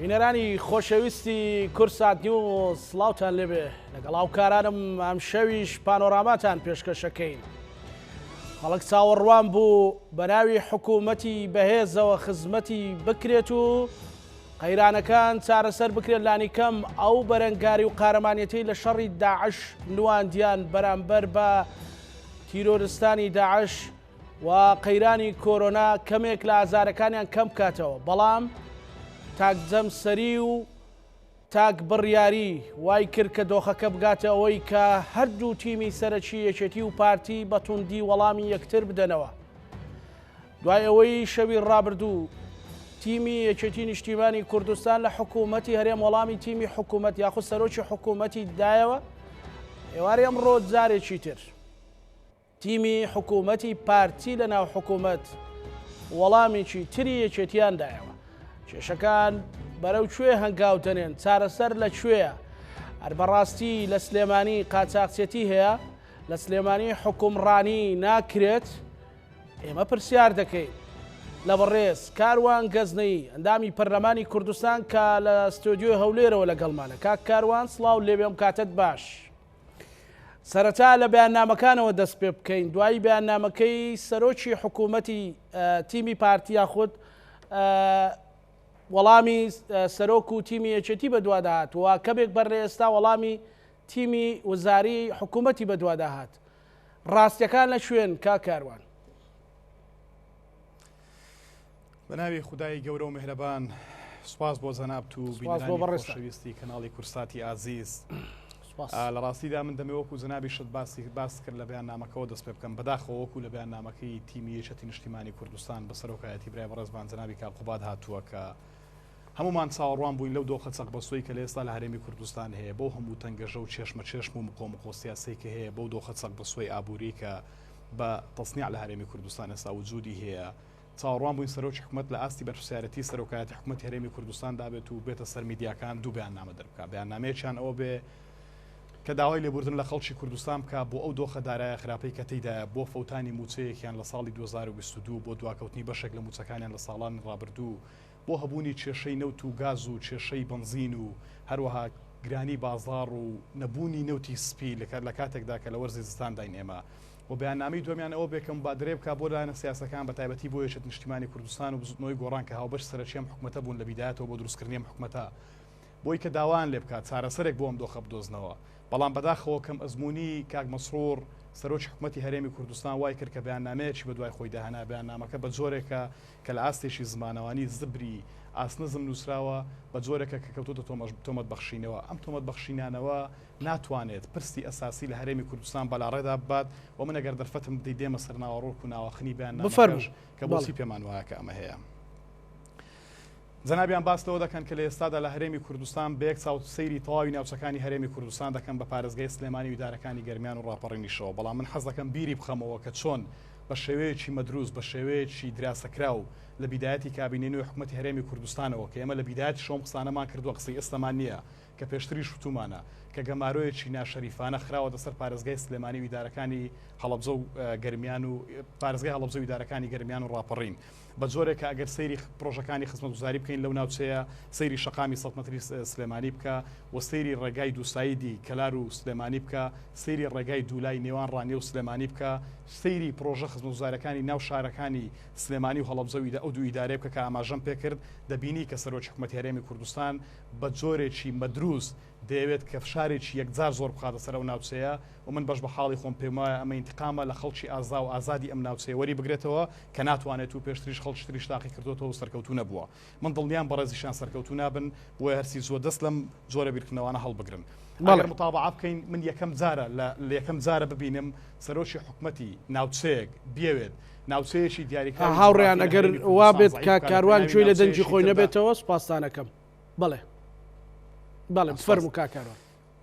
بینەرانی خۆشەویستی کورسات نیوز سڵاوتان لێبێ لەگەڵ هاوکارانم ئەم شەویش پانۆراماتان پێشکەشەکەین. خەڵک چاوەڕوان بوو بە ناوی حکوومەتی بەهێزەوە خزمەتی بکرێت و قەیرانەکان چارەسەر بکرێت لانیکەم ئەو بەرەنگاری و قارەمانەتی لە شەڕی داعش نواندیان بەرامبەر بە تیرۆرستانی داعش و قەیرانی کۆرۆنا کەمێک لە ئازارەکانیان کەم بکاتەوە. بەڵام تاک جەمسەری و تاک بڕیاری وای کرد کە دۆخەکە بگاتە ئەوەی کە هەردوو تیمی سەرەکی یەکێتی و پارتی بە توندی وەڵامی یەکتر بدەنەوە. دوای ئەوەی شەوی ڕابردوو تیمی یەکێتی نیشتیمانی کوردستان لە حکوومەتی هەرێم وەڵامی تیمی حکوومەت یاخود سەرۆکی حکوومەتی دایەوە، ئێوارە ئەمڕۆ جارێکی تر تیمی حکوومەتی پارتی لە ناو حکوومەت وەڵامێکی تری یەکێتیان دایەوە. کێشەکان بەرەو کوێ هەنگاو دەنێن، چارەسەر لە کوێیە؟ هەر بەڕاستی لە سلێمانی قاچاقچێتی هەیە، لە سلێمانی حکومڕانی ناکرێت. ئێمە پرسیار دەکەین لە بەڕێز کاروان گەزنەی ئەندامی پەرلەمانی کوردستان کە لە ستۆدیۆی هەولێرەوە لەگەڵمانە. کاک کاروان سڵاو لێبێم، کاتت باش. سەرەتا لە بەیاننامەکانەوە دەست پێ بکەین، دوایی بەیاننامەکەی سەرۆکی حکوومەتی تیمی پارتی یاخود وەڵامی سەرۆک و تیمی یەکێتی بەدواداهات و کەمێک بەڕێ ئێستا وەڵامی تیمی وەزاری حکوومەتی بەدواداهات. ڕاستیەکان لە شوێن کا کاروان؟ بەناوی خودای گەورە و میهرەبان، سوپاس بۆ جەنابت و بینەرانی خۆشەویستی کەناڵی کورساتی ئازیز. لە ڕاستیدا من دەمێ وەکو جەنابی شت باس کرد لە بەیاننامەکەەوە دەست پێ بکەم، بەداخەوە وەکو لە بەیاننامەکەی تیمی یەکێتی نیشتیمانی کوردستان بە سەرۆکایەتی برای بەڕێزبان جەنابی کاکوباد هاتووە کە هەمومان چاوەڕوان بووین لەو دۆخە چەق بەسۆی کە لە ئێستا لە هەرێمی کوردستان هەیە، بۆ هەموو تەنگەژە و چێشمە چێشم و مقۆمقۆ سیاسی کە هەیە، بەو دۆخە چەق بەسۆی ئابووری کە بە تەصنیع لە هەرێمی کوردستان ئێستا وجودی هەیە. چاوەڕوان بووین سەرۆکی حکوومەت لە ئاستی بەرپرسیارەتی سەرۆکایەتی حکوومەتی هەرێمی کوردستان دابێت و بێتە سەر میدیاکان دوو بەیاننامە دەربکات. بەیاننامەیەکیان ئەوە بێ کە داوای لێبوردن لە خەڵکی کوردستان بکە بۆ ئەو دۆخە دارایە خراپەی کە تێیدایە بۆ فەوتانی موچەیەکیان لە ساڵی 2022 بۆ دواکەوتنی بەشێک لە موچەکانیان لە ساڵان ڕابردوو، بۆ هەبوونی کێشەی نەوت و گاز و کێشەی بنزین و هەروەها گرانی بازاڕ و نەبوونی نەوتی سپی لە کاتێکدا کە لە وەرزی زستان داین ئێمە. و بەیاننامەی دومیان ئەوە بێکم با درێ بکە بۆ لایەنە سیاسەکان بە تایبەتی بۆ یەکێتی نیشتیمانی کوردستان و بزوتنەوەی گۆڕان کە هاوبەش سەرەکیەم حکوومەتە بوون لە بیدایەتەوە بۆ دروستکردنی حکوومەتە، بۆی کە داوان لێ بکات چارەسەرێک بۆ ئەم دۆخە بدۆزنەوە. بەڵام بەداخەوە کەم ئەزمموی کاک مەسرۆر سەرۆکی حکوومەتی هەرێمی کوردستان وای کرد کە بەیاننامەیەکی بە دوای خۆی داهێنا. بەیاننامەکە بە جۆرێکە کە لە ئاستێکی زمانەوانی زبری ئاسنزم نووسراوە بە جۆرێکە کە کەوتوتە تۆمەت بەخشینەوە. ئەم تۆمەت بەخشینانەوە ناتوانێت پرسی ئەساسی لە هەرێمی کوردستان بەلاڕێدا بات و من ئەگەر دەرفەتم دەیدێمە سەر ناوەڕۆک و ناوەخنی بەیاننامەکەش کە بۆچی پێمان وایە کە ئەمە هەیە. جەنابیان باستەوە دەکەن کە لە ئێستادا لە هەرێمی کوردستان بە یەک چاوت سەیری تەواوی ناوچەکانی هەرێمی کوردستان دەکەن بە پارێزگای سلێمانی و ئیدارەکانی گەرمیان و ڕاپەڕینیشەوە. بەڵام من حەز دەکەم بیری بخەمەوە کە چۆن بە شێوەیەکی مەدروست بە شێوەیەکی دراسەکراو لە بیدایەتی کابینەی حکوومەتی هەرێمی کوردستانەوە کە ئێمە لە بیدایەتی شۆم قسانەمان کردووە، قسەی ئێستامان نییە کە پێشتری شوتومانە کە گەمارۆیەکی ناشەریفانە خراوە دەسەر پارێزگای سلێمانی و ئیدارەکانی هەڵەبجە و گەرمیان و پارێزگای هەڵەبجە و ئیدارەکانی گەرمیان و ڕاپەڕین، بە جۆرێک کە ئەگەر سەیری پرۆژەکانی خزمەتگوزاری بکەین لەو ناوچەیە، سەیری شەقامی 100 مەتری سلێمانی بکە و سەیری ڕێگای دووسایدی کەلار و سلێمانی بکە، سەیری ڕێگای دوولای نێوان ڕانێ و سلێمانی بکە، سەیری پرۆژە خزمەتگوزارەکانی ناو شارەکانی سلێمانی و هەڵەبجە و ئەو دوو ئیدارەیە بکە کە ئاماژەم پێکرد. دەبینی کە سەرۆکی حکوومەتی هەرێمی کوردستان بە جۆرێکی مەدروست دەیەوێت کە فشارێکی یەکجار زۆر بخاتە سەر ئەو ناوچەیە و من بەش بە حاڵی خۆم پێم وایە ئەمە ئینتقامە لە خەڵکی ئازا و ئازادی ئەم ناوچەیە وەری بگرێتەوە کە ناتوانێت و پێشتریش خەڵکی تریش تاقی کردوتەوە و سەرکەوتو نەبووە. من دڵنیام بەڕێزیشان سەرکەوتو نابن بۆ هەرسی زۆر دەست لەم جۆرە بیرکردنەوەوانە هەڵبگرن. ئەگەر متابعە بکەین من یەکەم جارە ببینم سەرۆکی حکوومەتی ناوچەیەک بێوێت ناوچەیەکی دیاریکار هاوڕێیان ئەگەر وا بێت کە کاروان کوێی لە دەنجی خۆی نەبێتەوە سوپاسدانەکەم. بەڵێ بفەرموو کاکاروان.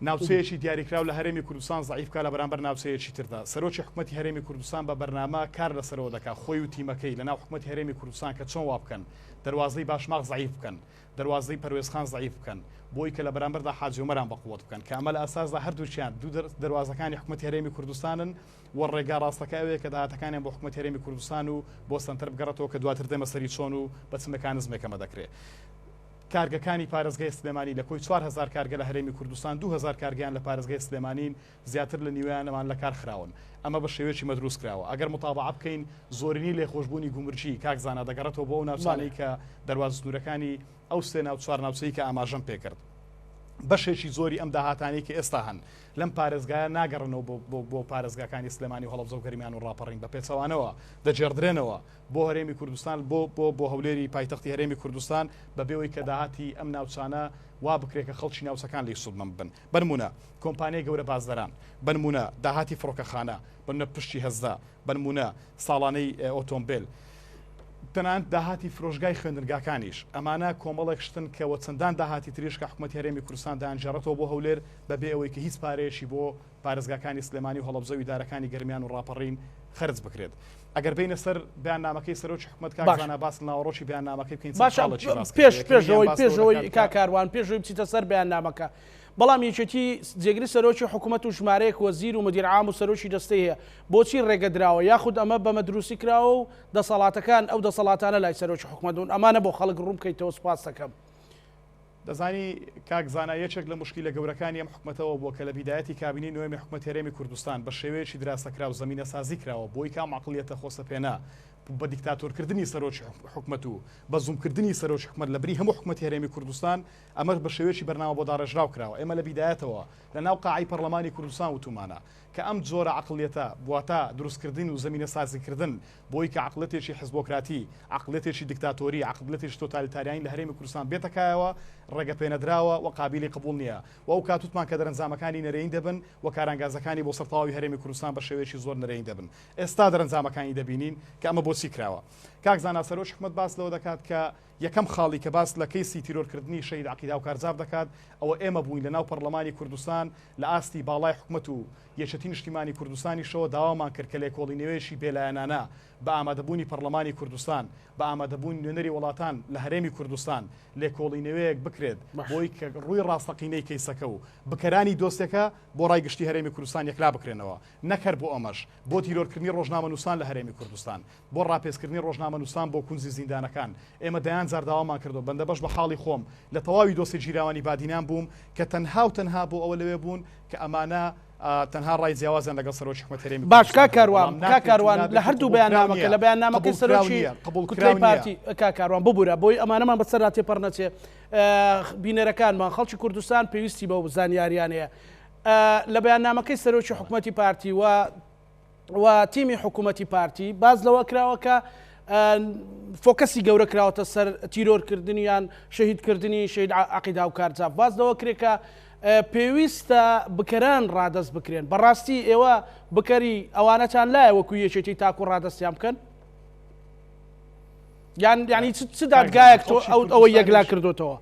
ناوچەیەکی دیاریکراو لە هەرێمی کوردستان زعیفکە لە بەرامبەر ناوچەیەکی تردا. سەرۆکی حکوومەتی هەرێمی کوردستان بە بەرنامە کار لەسەرەوە دەکات خۆی و تیمەکەی لە ناو حکوومەتی هەرێمی کوردستان کە چۆن وا بکەن دەواازەی باشماغ زعیف بکەن، دەواازەی پەروێزخان زعیف بکەن، بۆی کە لە بەرامبەردا حاجی عومەران بەقووەت بکەن کە ئەمە لە ئاساسدا هەردووچیان دوو دەواازەکانی حکوومەتی هەرێمی کوردستانن و ڕێگا ڕاستەکە ئەوەیە کە داهاتەکانیان بۆ حکوومەتی هەرێمی کوردستان و بۆ سنتەر بگەڕێتەوە کە دواتر دێمە سەری چۆن و بە چ مێکانیزمێک ئەمە دەکرێت. کارگەکانی پارێزگای سلێمانی لە کۆی 4000 کارگە لە هەرێمی کوردستان 2000 کارگەیان لە پارێزگای سلێمانین زیاتر لە نیوەیانەمان لە کار خراون ئەمە بە شێوەیەکی مەدروست کراوە ئەگەر متابعە بکەین زۆرینی لێخۆشبوونی گومرجی کاکزانە دەگەڕێتەوە بۆ ئەو ناوچانەی کە دەواازە سنوورەکانی ئەو سێ ناو چوار ناوچەی کە ئاماژەم پێکرد بەشێکی زۆری ئەم داهاتانی کە ئێستا هەن لەم پارێزگایە ناگەڕنەوە بۆ پارێزگاکانی سلێمانی هەڵەبجە و گەرمیان و ڕاپەڕین بە پێچەوانەوە دەجێڕدرێنەوە بۆ هەرێمی کوردستان بۆ هەولێری پایتەختی هەرێمی کوردستان بەبێەوەی کە داهاتی ئەم ناوچانە وا بکرێت کە خەڵکی ناوچەکان لی سوودمەند بن بنمونە کۆمپانیای گەورە بازدەران بنمونە داهاتی فڕۆکەخانە بنمونە پشتی هەزدا بنمونە ساڵانەی ئۆتۆمبیل تەنانەت داهاتی فرۆژگای خوێندنگاکانیش ئەمانە کۆمەڵێک شتن کەوە چەندان داهاتی تریش کە حکوومەتی هەرێمی کوردستان داهانژێڕێتەوە بۆ هەولێر بەبێ ئەوەی کە هیچ پارەیەشی بۆ پارێزگاکانی سلێمانی و هەڵەبجە و ئیدارەکانی گەرمیان و ڕاپەڕین خەرج بکرێت ئەگەر بینە سەر بەیاننامەکەی سەرۆکی حکوومەت کاکزانە باس لەناوەڕۆکی بەیاننامەکەی بکەین پێشەوەی کاکاروان پێشەوەی بچیتە سەر بەیاننامەکە بەڵام یەکێتی جێگری سەرۆکی حکوومەت و ژمارەیەک وەزیر و مدیر عام و سەرۆکی دەستەی هەیە بۆچی ڕێگەدراوە یاخود ئەمە بەمە دروستی کراوە و دەسەڵاتەکان ئەو دەسەڵاتانە لای سەرۆکی حکوومەتون ئەمانە بۆ خەڵک ڕوون بکەیتەوە سوپاس دەکەم دەزانی کاکزانە یەکێک لە مشکلە گەورەکانی ئەم حکوومەتەوە بۆ کە لە بیدایەتی کابینی نوێمی حکوومەت هەرێمی کوردستان بە شێوەیەکی دراستەکرا و زمینە سازی کراوە بۆی کام عقلیەتە خۆسەپێنا بە دیکتاتۆرکردنی سەرۆکی حکوومەت و بە زوومکردنی سەرۆکی حکوومەت لە بری هەموو حکوومەتی هەرێمی کوردستان ئەمە بە شێوەیەکی بەرنامە بۆ داڕێژراو کراوە ئێمە لە بیدایەتەوە لە ناو قاعی پەرلەمانی کوردستان وتومانە کە ئەم جۆرە عقلیەتە بواتە دروستکردن و زمینە سازیکردن بۆی کە عقلەتێکی حزبۆکراتی عقلەتێکی دیکتاتۆری عقلەتێکی تۆتالیتاریانی لە هەرێمی کوردستان بێتەکایەوە ڕێگە پێنەدراوە و قابلی قبول نییە و ئەو کاتوتمان کە دەرەنجامەکانی نەرەین دەبن و کارانگازەکانی بۆ سەرتاوی هەرێمی کوردستان بە شێوەیەکی زۆر نەرەین دەبن ئێستا دەرەنجامەکانی دەبینین کە ئەمە بۆچی کراوە کاکزانە سەرۆکی حکوومەت باس لەوە دەکات کە یەکەم خاڵی کە باس لە کەیسی تیرۆرکردنی شەهید عەقیدا و کارزاف دەکات ئەوە ئێمە بووین لە ناو پەرلەمانی کوردستان لە ئاستی باڵای حکوومەت و یەکێتی نیشتیمانی کوردستانیشەوە داوامان کرد کە لێکۆڵی نوێژی بێلایەنانە بە ئامادەبوونی پەرلەمانی کوردستان بە ئامادەبوونی نوێنەری وڵاتان لە هەرێمی کوردستان لێکۆڵی نوێیەک بکرێت بۆی کە ڕووی ڕاستەقینەی کەیسەکە و بکەرانی دۆستەکە بۆ ڕای گشتی هەرێمی کوردستان یەکلا بکرێنەوە نەکرد بۆ ئەمەش بۆ تیرۆرکردنی ڕۆژنامەنووسان لە هەرێمی کوردستان بۆ ڕاپێچکردنی ڕۆژنامەنووسان بۆ کونجی زیندانەکان ئێمە دەیان زار داوامان کردو بەندە بەش بە حاڵی خۆم لە تەواوی دۆسی جیراوانی بادینان بووم کە تەنها و تەنها بۆ ئەوە لەوێ بوون کە ئەمانە تەنها ڕای جیاوازیان لەگەڵ سەرۆکی حکوومەت هەرێمی باش کاکاروان لە هەردوو بەیاننامەکە لە بەیاننامەکەی سەرۆکی کوتلەی پارتی کاکاروان ببوورە بۆی ئەمانەمان بەسەر ناتێپەڕ نەچێ بینەرەکانمان خەڵکی کوردستان پێویستی بە زانیاریانەیە لە بەیاننامەکەی سەرۆکی حکوومەتی پارتی و تیمی حکوومەتی پارتی باز لەوە کراوە کە فۆکەسی گەورە کراوەتە سەر تیرۆرکردنیان شەهیدکردنی شەهید عەقیدا و کارزاف باز لەوە کرێ کە پێویستە بکەران ڕادەست بکرێن بەڕاستی ئێوە بکەری ئەوانەتان لایە وەکو یەکێتی تاکو ڕادەستیان بکەن یعنی چ دادگایەک تۆ ئەوە یەکلا کردوتەوە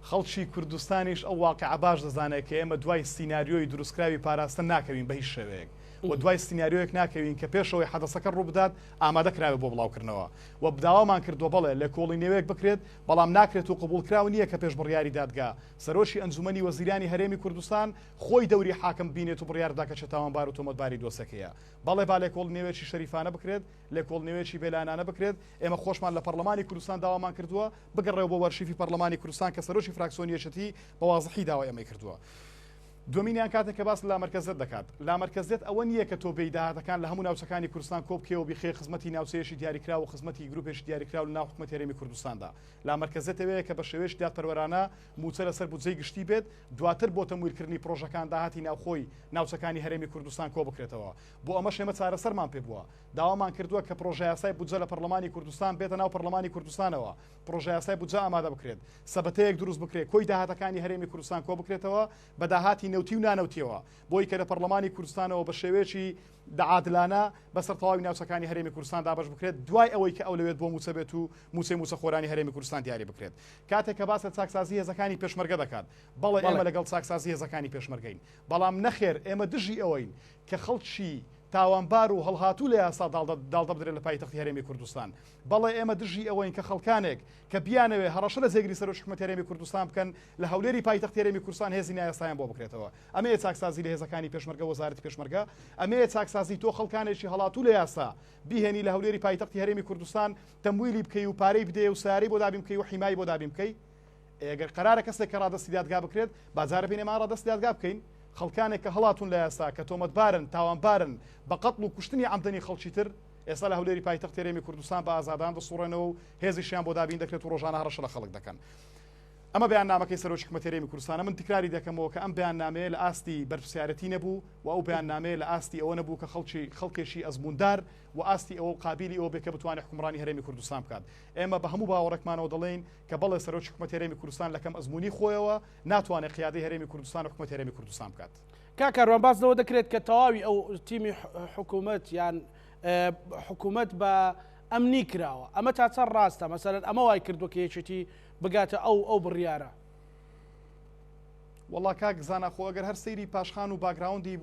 خەڵکی کوردستانیش ئەو واقعە باش دەزانێت کە ئێمە دوای سیناریۆی دروستکراوی پاراستن ناکەوین بە هیچ شێوەیەک و دوای سیناریۆیەک ناکەوین کە پێشەوەی حەدەسەکە ڕوو بدات ئامادەکراوێت بۆ بڵاوکردنەوە و بداوامان کردووە بەڵێ لە کۆڵی نوێیەک بکرێت بەڵام ناکرێت و قبولکراو نییە کە پێش بڕیاری دادگا سەرۆکی ئەنجومەنی وەزیرانی هەرێمی کوردستان خۆی دەوری حاکم بینێت و بڕیاردا کە چەتاوانبار و تۆمەتباری دۆسەکەیە بەڵێ با لێکۆڵ نوێیەکی شەریفانە بکرێت لێکۆڵ نوێیەکی بێلایەنانە بکرێت ئێمە خۆشمان لە پەرلەمانی کوردستان داوامان کردووە بگەڕێەوە بۆ وەرشیفی پەرلەمانی کوردستان کە سەرۆکی فراکسیۆنی یەکێتی بە واضحی داوای ئەمەی کردووە دومینیان کاتێک کە باس لا مەرکەزێت دەکات لا مەرکەزێت ئەوە نییە کە تۆ بێی داهاتەکان لە هەموو ناوچەکانی کوردستان کۆبکەوە بخێ خزمەتی ناوچەیەشی دیاریکرا و خزمەتی گروپێکی دیاریکرا و لە ناو حکوومەتی هەرێمی کوردستاندا لا مەرکەزێتەوەیە کە بە شێوەیەکی دادپەروەرانە موچە لەسەر بودجەی گشتی بێت دواتر بۆ تەمویلکردنی پرۆژەکان داهاتی ناوخۆی ناوچەکانی هەرێمی کوردستان کۆ بکرێتەوە بۆ ئەمە شێمە چارەسەرمان پێ بووە داوامان کردووە کە پرۆژە یاسای بودجە لە پەرلەمانی کوردستان بێتە ناو پەرلەمانی کوردستانەوە پرۆژە یاسای بودجە ئامادە بکرێت سەبەتەیەک دروست بکرێت کۆی داهاتەکانی هەرێمی کوردستان کۆ بکرێتەوە بە داهاتی نەوتی و نانەوتیەوە بۆی کە لە پەرلەمانی کوردستانەوە بە شێوەیەکی دەعادلانە بەسەر تەواوی ناوچەکانی هەرێمی کوردستان دابەش بکرێت دوای ئەوەی کە ئەولەوێت بۆ موچە بێت و موچە خۆرانی هەرێمی کوردستان دیاری بکرێت کاتێک کە باسە چاکسازی هێزەکانی پێشمەرگە دەکات بەڵێ ئێمە لەگەڵ چاکسازی هێزەکانی پێشمەرگەین بەڵام نەخێر ئێمە دژی ئەوەین کە خەڵکی تاوانبار و هەڵهاتوو لە یاسا داڵدەبدرێت لە پایتەختی هەرێمی کوردستان. بەڵێ ئێمە دژی ئەوەین کە خەڵکانێک کە بیانەوێ هەڕەشە لە جێگری سەرۆک حکومەتی هەرێمی کوردستان بکەن لە هەولێری پایتەختی هەرێمی کوردستان هێزی نایاساییان بۆ بکرێتەوە. ئەمەیە چاکسازی لە هێزەکانی پێشمەرگە وەزارەتی پێشمەرگە، ئەمەیە چاکسازی تۆ خەڵکانێکی هەڵاتوو لە یاسا بیهێنی لە هەولێری پایتەختی هەرێمی کوردستان تەمویلی بکەی و پارەی بدەی و ساری بۆ دابین بکەی و حیمایی بۆ دابین بکەی. ئەگەر قەرارە کەسێک کە ڕادەستی دادگا بکرێت بازارە بینێ ئێمە ڕادەستی دادگا بکەین. خەڵکانێک کە هەڵاتون لە یاسا کە تۆمەتبارن تاوانبارن بە قەتڵ و کوشتنی عەمدەنی خەڵکی تر ئێستا لە هەولێری پایتەختی هەرێمی کوردستان بە ئازادان دەسوڕێنەوە و هێزیشیان بۆ دابین دەکرێت و ڕۆژانە هەڕەشە لە خەڵک دەکەن. ئەمە بەیاننامەکەی سەرۆکی حکومەتی هەرێمی کوردستانە. من تکراری دەکەمەوە کە ئەم بەیاننامەیە لە ئاستی بەرپرسیارەتی نەبوو و ئەو بەیاننامەیە لە ئاستی ئەوە نەبوو کە خەڵکێکی ئەزموندار و ئاستی ئەوە قابلی ئەوە بێت کە بتوانێت حکومڕانی هەرێمی کوردستان بکات. ئێمە بە هەموو باوەڕێکمانەوە دەڵێن کە بەڵێ سەرۆکی حکومەتی هەرێمی کوردستان لەکەم ئەزموونی خۆیەوە ناتوانێت قیادەی هەرێمی کوردستان و حکومەتی هەرێمی کوردستان بکات. کاکەڕوان باس لەوە دەکرێت کە تەواوی ئەو تیمی حکوومەت یان حکوومەت بە ئەمنی کراوە. ئەمە تا چەند ڕاستە مەسەلەن ئەمە وای کردووە کە یەکێتی بگاتە ئەو بڕیارە. والله کاک زانە خۆ ئەگەر هەر سەیری پاشخان و باگراوندی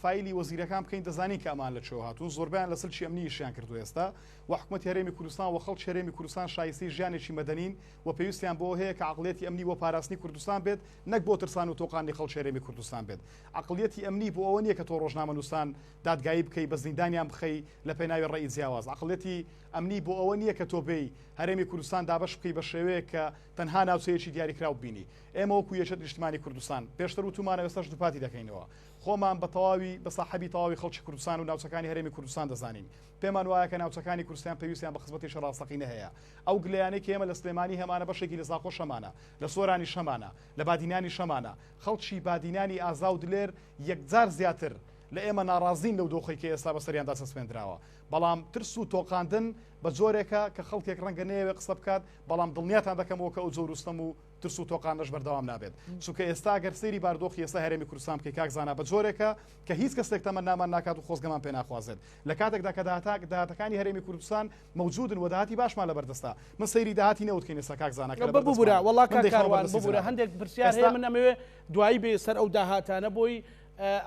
فایلی وەزیرەکان بکەین دەزانین کە ئەمان لەکوێ هاتوون زۆربیان لە سەرچی ئەمنیشیان کردو ئێستا و حکومەتی هەرێمی کوردستان و خەڵکی هەرێمی کوردستان شایستی ژیانێکی مەدەنین و پێویستیان بۆ هەیە کە عەقڵیەتی ئەمنی بۆ پاراستنی کوردستان بێت نەک بۆ ترسان و تۆقاندنی خەڵکی هەرێمی کوردستان بێت. عەقڵیەتی ئەمنی بۆ ئەوە نییە کە تۆ ڕۆژنامەنووسان دادگایی بکەی بە زیندانیان بخەی لە پێناوی ڕێی جیاواز. عەقڵیەتی ئەمنی بۆ ئەوە نییە کە تۆ بێی هەرێمی کوردستان دابەش بکەی بە شێوەیە کە تەنها ناوچەیەکی دیاریکراو ببینی. ئێمە وەکو یەکێت نیشتیمانی کوردستان پێشتر وتومانە ئێستاش دووپاتی دەکەینەوە. خۆمان بە تەواوی بە ساحەبی تەواوی خەڵکی کوردستان و ناوچەکانی هەرێمی کوردستان دەزانین. پێمان وایە کە ناوچەکانی کوردستان پێویستیان بە خزمەتی شەڕاستەقینە هەیە. ئەو گلەیانەی کە ئێمە لە سلێمانی هەمانە بەشێکی لە زاخۆ شەمانە، لە سۆرانی شەمانە، لە بادینانی شەمانە. خەڵکی بادینانی ئازا و دلێر یەکجار زیاتر لە ئێمە ناڕازین لەو دۆخی کە ئێستا بەسەریاندا سەسپێنراوە. بەڵام ترس و تۆقاندن بە جۆرێکە کە خەڵکێک ڕەنگە نەیەوێ قسە بکات، بەڵام دڵنیاتان دەکەمەوە کە ئەو جۆروستەم و ترس و تۆقاندەش بەردەوام نابێت. چونکە ئێستا ئەگەر سەیری باردۆخی ئێستا هەرێمی کوردستان بکەی کاک زانا بە جۆرێکە کە هیچ کەسێک تەمەنامان ناکات و خۆزگەمان پێ ناخوازێت. لە کاتێکدا کە داهاتەکانی هەرێمی کوردستان مەوجودن و داهاتی باشمان لەبەردەستا. من سەیری داهاتی نەوتکەین ئێستا کاک زانا ببوورە وەڵا کاکەڕوان ببوورە هەندێک پرسیار هەیە من ئەمەوێ دوایی بێ سەر ئەو داهاتانە بۆی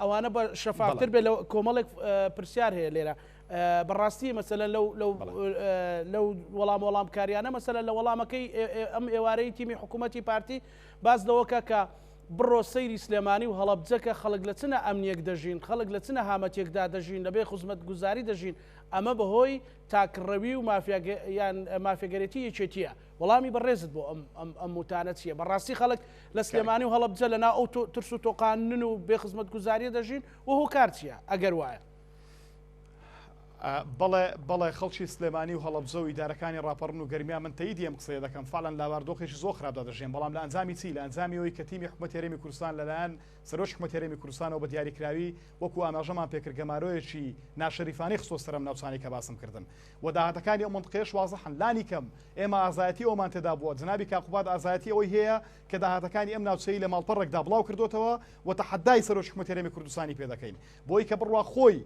ئەوانە بە شەفافتر بێ لە کۆمەڵێک پرسیار هەیە لێرە. بەڕاستی مەسەلە لەو وەڵام کاریانە مەسەلە لە وەڵامەکەی ئەم ئێوارەی تیمی حکوومەتی پارتی باز لەوەکە کە بڕۆ سەیری سلێمانی و هەڵەبجەکە خەڵک لە چنە ئەمنیەک دەژین، خەڵک لە چنە هامەتێکدا دەژین، لەبێ خزمەت گوزاری دەژین. ئەمە بەهۆی تاکڕەوی و مافیەگەرێتی یەکێتیە. وەڵامی بەڕێزت بۆ ئەم وتانە چییە؟ بەڕاستی خەڵک لە سلێمانی و هەڵەبجە لەنا ئەو ترس و تۆقاندن و بێ خزمەت گوزاریە دەژین و هۆکار چییە ئەگەر وایە؟ بەڵێ خەڵکی سلێمانی و هەڵەبجە و ئیدارەکانی ڕاپەڕن و گەرمیان من تەیید دێم قسەیە دەکەم فعلەن لاواردۆخێکی زۆر خراپدا دەژێن، بەڵام لە ئەنجامی چی؟ لە ئەنجامی ئەوەی کە تیمی حکومەتی هەرێمی کوردستان لەلایەن سەرۆکی حکومەتی هەرێمی کوردستانەوە بە دیاریکراوی وەکو ئاماژەمان پێکرد گەمارۆیەکی ناشەریفانەی خستۆ سەرم ناوچانی کە باسم کردن و داهاتەکانی ئەو منطقەیەش وازەحن لانی کەم ئێمە ئازایەتی ئەومان تێدا بووە. جنابی کاقوباد ئازایەتی ئەوەی هەیە کە داهاتەکانی ئەم ناوچەی لە ماڵپەڕێکدا بڵاو کردوتەوە و تەحەدای سەرۆکی حکومەتی هەرێمی کوردستانی پێ دەکەین بۆی کە بڕوا خۆی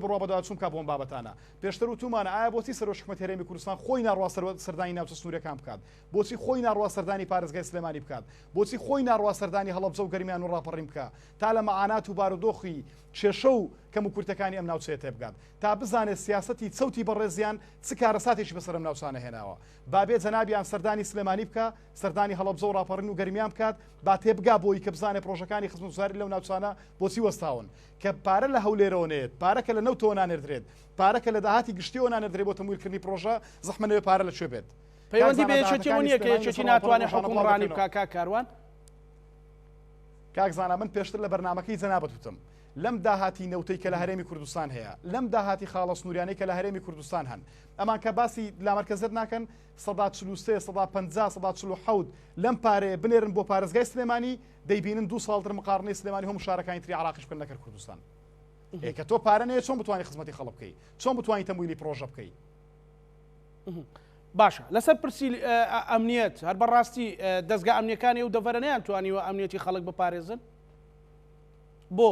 بڕوا بەداچوون کا بۆم بابەتانە. پێشتر وتومانە ئایا بۆچی سەرۆکی حکومەتی هەرێمی کوردستان خۆی ناڕوا سەردانی ناوچە سنوورەکان بکات؟ بۆچی خۆی ناڕوا سەردانی پارێزگای سلێمانی بکات؟ بۆچی خۆی ناڕوا سەردانی هەڵەبجە و گەرمیان و ڕاپەڕیم بکات تا لە مەعانات و بارودۆخی کێشە و کەم و کورتەکانی ئەم ناوچەیە تێبگات تا بزانێت سیاسەتی چەوتی بەڕێزیان چ کارەساتێکی بەسەر ئەم ناوچانە هێناوە. بابێت جەنابیان سەردانی سلێمانی بکە، سەردانی هەڵەبجە و ڕاپەڕین و گەرمیان بکات، با تێبگا بۆی کە بزانێت پرۆژەکانی خزمەت گوزاری لەو ناوچانە بۆچی وەستاون کە پارە لە هەولێرەوەنێت، پارەکە لە نەوتەوە نانێردرێت، پارەکە لە داهاتی گشتیەوە نانێردرێت بۆ تەمویلکردنی پرۆژە زەحمەوێ پارە لەکوێ بێت. پەیوەندی بە یەکێتیەوە نییە کە یەکێتی ناتوانێت حکومڕانی بکات کاکەڕوان؟ کاک زانا من پێشتر لە بەرنامەکەی جەنابەت وتم لەم داهاتی نەوتەی کە لە هەرێمی کوردستان هەیە، لەم داهاتی خاڵە سنووریانەی کە لە هەرێمی کوردستان هەن، ئەمان کە باسی لامەرکەزت ناکەن 143 150 147 لەم پارەیە بنێرن بۆ پارێزگای سلێمانی دەیبینن 2 ساڵتر مقارنەی سلێمانی هەموو شارەکانی تری عراقیش بکەن نەکرد کوردستان. کە تۆ پارە نەیە چۆن بتوانانی خزمەتی خەڵک بکەی؟ چۆن بتوانانی تەمویلی پرۆژە بکەی؟ باشە لەسەر پرسی ئەمنیەت هەر بەڕاستی دەستگا ئەمنیەکانی و دەڤەرەنەیان توانیوە ئەمنیەتی خەڵک بپارێزن بۆ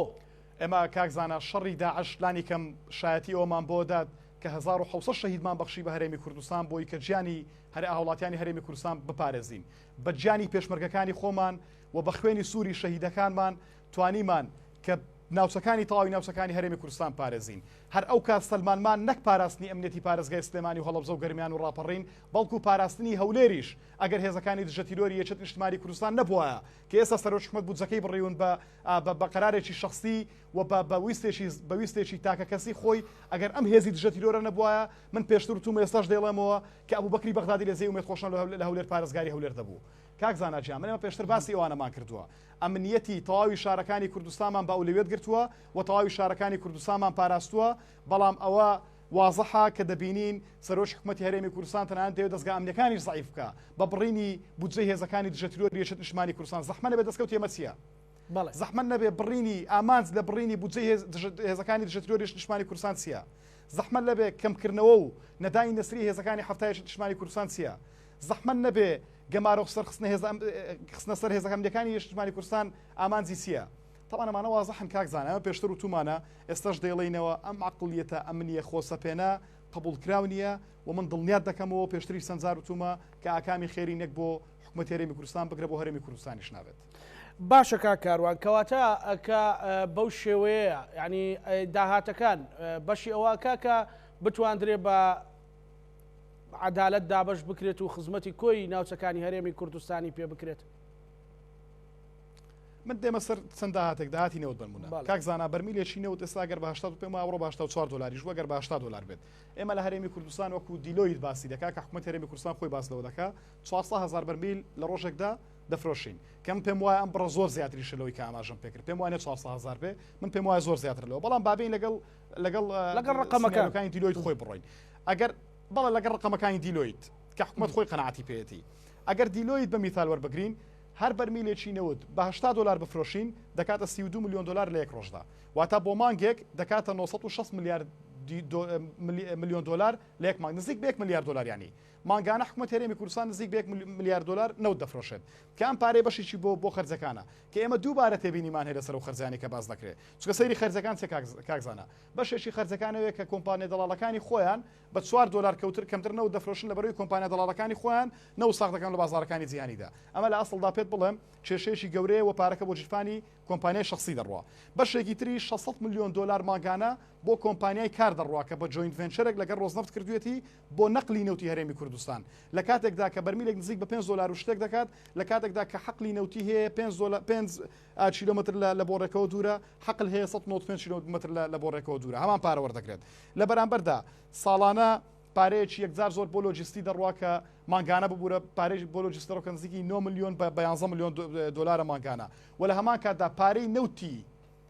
ئێمە کاکزانە شەڕی داعش لانی کەم شایەتی ئەومان بۆ داد کە 1600 شەهیدمان بەخشی بە هەرێمی کوردستان بۆی کە گیانی هاوڵاتیانی هەرێمی کوردستان بپارێزین بە گیانی پێشمەرگەکانی خۆمان و بە خوێنی سووری شەهیدەکانمان توانیمان کە ناوچەکانی تەواوی ناوچەکانی هەرێمی کوردستان پارێزین هەر ئەو کات سەلمانمان نەک پاراستنی ئەمنیەتی پارێزگای سلێمانی و هەڵەبجە و گەرمیان و ڕاپەڕین بەڵکو پاراستنی هەولێریش ئەگەر هێزەکانی دژە تیرۆری یەکێتی نیشتیمانی کوردستان نەبووایە کە ئێستا سەرۆک حکومەت بودجەکەی بڕیون بە قەرارێکی شخصی و بە ویستێکی تاکە کەسی خۆی ئەگەر ئەم هێزی دژە تیرۆرە نەبووایە من پێشتر توم ئێستاش دێڵێمەوە کە ئەبوبەکری بەغدادی لە زێی ومێد خۆشان لە هەولێر پارێزگاری هەولێر دەبوو کاک زاناجیان من ئێمە پێشتر باسی ئەوانەمان کردووە ئەمنیەتی تەواوی شارەکانی کوردستانمان بە ئەولویەت گرتووە و تەواوی شارەکانی کوردستانمان پاراستووە بەڵام ئەوە وازەحا کە دەبینین سەرۆکی حکومەتی هەرێمی کوردستان تەنانەت دەوێت دەستگا ئەمنیەکانیش ضعیف بکە بە بڕینی بودجەی هێزەکانی دژە تیرۆری یەکێتی نیشتیمانی کوردستان زەحمە نەبێت دەستکەوت ئێمە چییە؟ زەحمە نەبێت بڕینی ئامانج لە بڕینی بودجەی هێزەکانی دژە تیرۆری یەکێتی نیشتیمانی کوردستان چییە؟ زەحمە نەبێت کەمکردنەوە و نەدانی نەسری هێزەکانی هەفتای یەکێتی نیشتیمانی کوردستان چییە؟ زەحمە نەبێت گەمارۆ سەر خستنە سەر هێزەکانی یەکێتی نیشتیمانی کوردستان ئامانجی چییە؟ طبعا ئەمانە وازەحن کاک زانە ئەمە پێشتر و تومانە ئێستاش دەیڵێنەوە ئەم عەقڵیەتە ئەمنیە خۆسەپێنە قبولکراو نییە و من دڵنیات دەکەمەوە پێشتری سەنجار وتومە کە ئاکامی خێرینێک بۆ حکومەتی هەرێمی کوردستان بگرە بۆ هەرێمی کوردستانیش نابێت. باشە کاک کاروان کەواتە ئەکە بەو شێوەیە ینی داهاتەکان بەشی ئەوەکە کە بتواندرێ بە عەدالەت دابەش بکرێت و خزمەتی کۆی ناوچەکانی هەرێمی کوردستانی پێ بکرێت. من دێمە سەر چەند داهاتێک داهاتی نەوت بنمونە کاک زانا بەرمیلێکی نەوت ئێستا گەر بە 85 پێم ئەوڕۆ بە 84 دلاریش وەگەر بە 80 دلار بێت ئێمە لە هەرێمی کوردستان وەکو دیلۆیت باسی دەکا کە حکومەتی هەرێمی کوردستان خۆی باس لەوە دەکا 400,000 بەرمیل لە ڕۆژێکدا دەفرۆشین کەم پێم وایە ئەم بڕە زۆر زیاتریشە لەوەی کە ئاماژەم پێکرد پێم وایە 400,000 بێ من پێم وایە زۆر زیاتر لەوە بەڵام بابین لەگەڵ ڕقەمەکانی دیلۆیت خۆی بڕۆین ئەگەر بەڵێ لەگەڵ ڕقەمەکانی دیلۆیت کە حکومەت خۆی قەناعەتی پێێتی ئەگەر دیلۆیت بە میثال وەربگرین هەر بەرمیلێکی نەوت بە 80 دلار بفرۆشین دەکاتە 32 میلیۆن دلار لە یەک ڕۆژدا واتە بۆ مانگێک دەکاتە 960 میلیۆن دلار لە یەک مانگ نزیک بە 1 میلیارد دلار ینی مانگانە حکومەتی هەرێمی کوردستان نزیک بە 1 میلیارد دلار نەوت دەفرۆشێت کە ئەم پارەی بەشێکی بۆ خەرجەکانە کە ئێمە دووبارە تێبینیمان هەیە لەسەر و خەرجیانی کە باز دەکرێت چونکە سەیری خەرجەکان چ کاکزانە بەشێکی خەرجەکانەوەیە کە کۆمپانیا دەڵاڵەکانی خۆیان بە 4 دلار کەوتر کەمتر نەوت دەفرۆشن لە بەرەوەی کۆمپانیا دەڵاڵەکانی خۆیان نەوت ساغ دەکەن لە بازاڕەکانی جیهانیدا ئەمە لە ئەسڵدا پێت بڵێم کێشەیەکی گەورەیە و پارەکە بۆ جیرفانی کۆمپانیای شخصی دەڕوا بەشێکی تری 600 میلیۆن دلار ماگانە بۆ کۆمپانیای کار دەڕوا کە بە جوینت ڤێنچەرێک لەگەڵ ڕۆزنەفت کردوێتی بۆ نەقلی نەوتی هەرێمی کوردستان لە کاتێکدا کە بەرمیلێک نزیک بە 5 دلار و شتێک دەکات لە کاتێکدا کە حەقلی نەوتی هەیە 5 کیلۆمتر لە بۆ ڕێکەوە دوورە حەقل هەیە 195 کیلۆمتر لە بۆ ڕێکەوە دوورە هەمان پارە وەردەگرێت لە بەرامبەردا ساڵانە پارەیەکی یەکجار زۆر بۆ لۆجیستی دەڕوا کە ماگانە ببوورە پارێژ بۆ لۆجیستەرەوە کە نزیکی 9 میلیۆن بە 11 میلیۆن دلار ماگانە و لە هەمان کاتدا پارەی نەوتی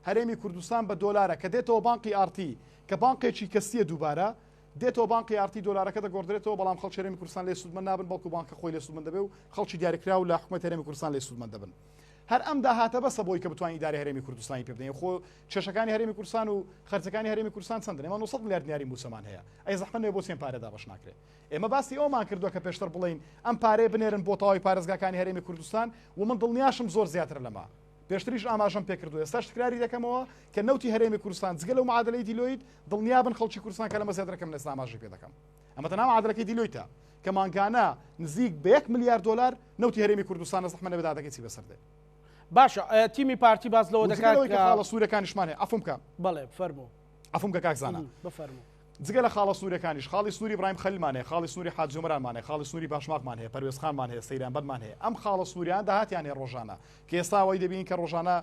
هەرێمی کوردستان بە دۆلارە کە دێتەوە بانقی ئارتی کە بانقێکی کەسیە دووبارە دێتەوە بانقی ئارتی دۆلارەکە دەگۆڕدرێتەوە بەڵام خەڵکی هەرێمی کوردستان لێ سوودمەند نابن بەڵکو بانکە خۆی لێ سوودمەند دەبێ و خەڵکی دیاریکراو لە حکومەتی هەرێمی کوردستان لێ سوودمەند دەبن هەر ئەم داهاتە بەسە بۆی کە بتوانین ئیدارەی هەرێمی کوردستانی پێ بدەین خۆ چێشەکانی هەرێمی کوردستان و خەرجەکانی هەرێمی کوردستان چەندن ئێمە 900 میلیارد دیاری موسەمان هەیە ئەی زەحمە نەبێ بۆ چێن پارەدا بەش ناکرێت ئێمە باسی ئەومان کردووە کە پێشتر بڵین ئەم پارەیە بنێرن بۆ تەواوی پارێزگاکانی هەرێمی کوردستان و من دڵنیاشم زۆر زیاتر لەما پێشتریش ئاماژەم پێکردووە ئێستاش تکراری دەکەمەوە کە نەوتی هەرێمی کوردستان جگە لەو معادلەی دیلۆیت دڵنیا بن خەڵکی کوردستان کە لەمە زیاترەکەم لە ئێستا ئاماژەی پێ دەکەم ئەمە تەنها معادلەکەی دیلۆیتە کە مانگانە نزیک بە 1 میلیارد دلار نەوتی هەرێمی کوردستان زەحمە نەبێت دادەکەی چی بەسەر دێ باشە تیمی پارتی باز لەوە دەکات کە خاڵە سوورەکانیشمان هەیە ئەفم بکە بەڵێ فەرموو ئەفم کە کاکزانە بفەرموو جگە لە خاڵە سوورەکانیش خاڵی سووری ئیبراهیم خەلیلمان هەیە خاڵی سووری حاجی عومەرانمان هەیە خاڵی سووری باشماقمان هەیە پەروێزخانمان هەیە سەیرانبەتمان هەیە ئەم خاڵە سووریان داهاتیان هەیە ڕۆژانە کە ئێستا ئەوەی دەبین کە ڕۆژانە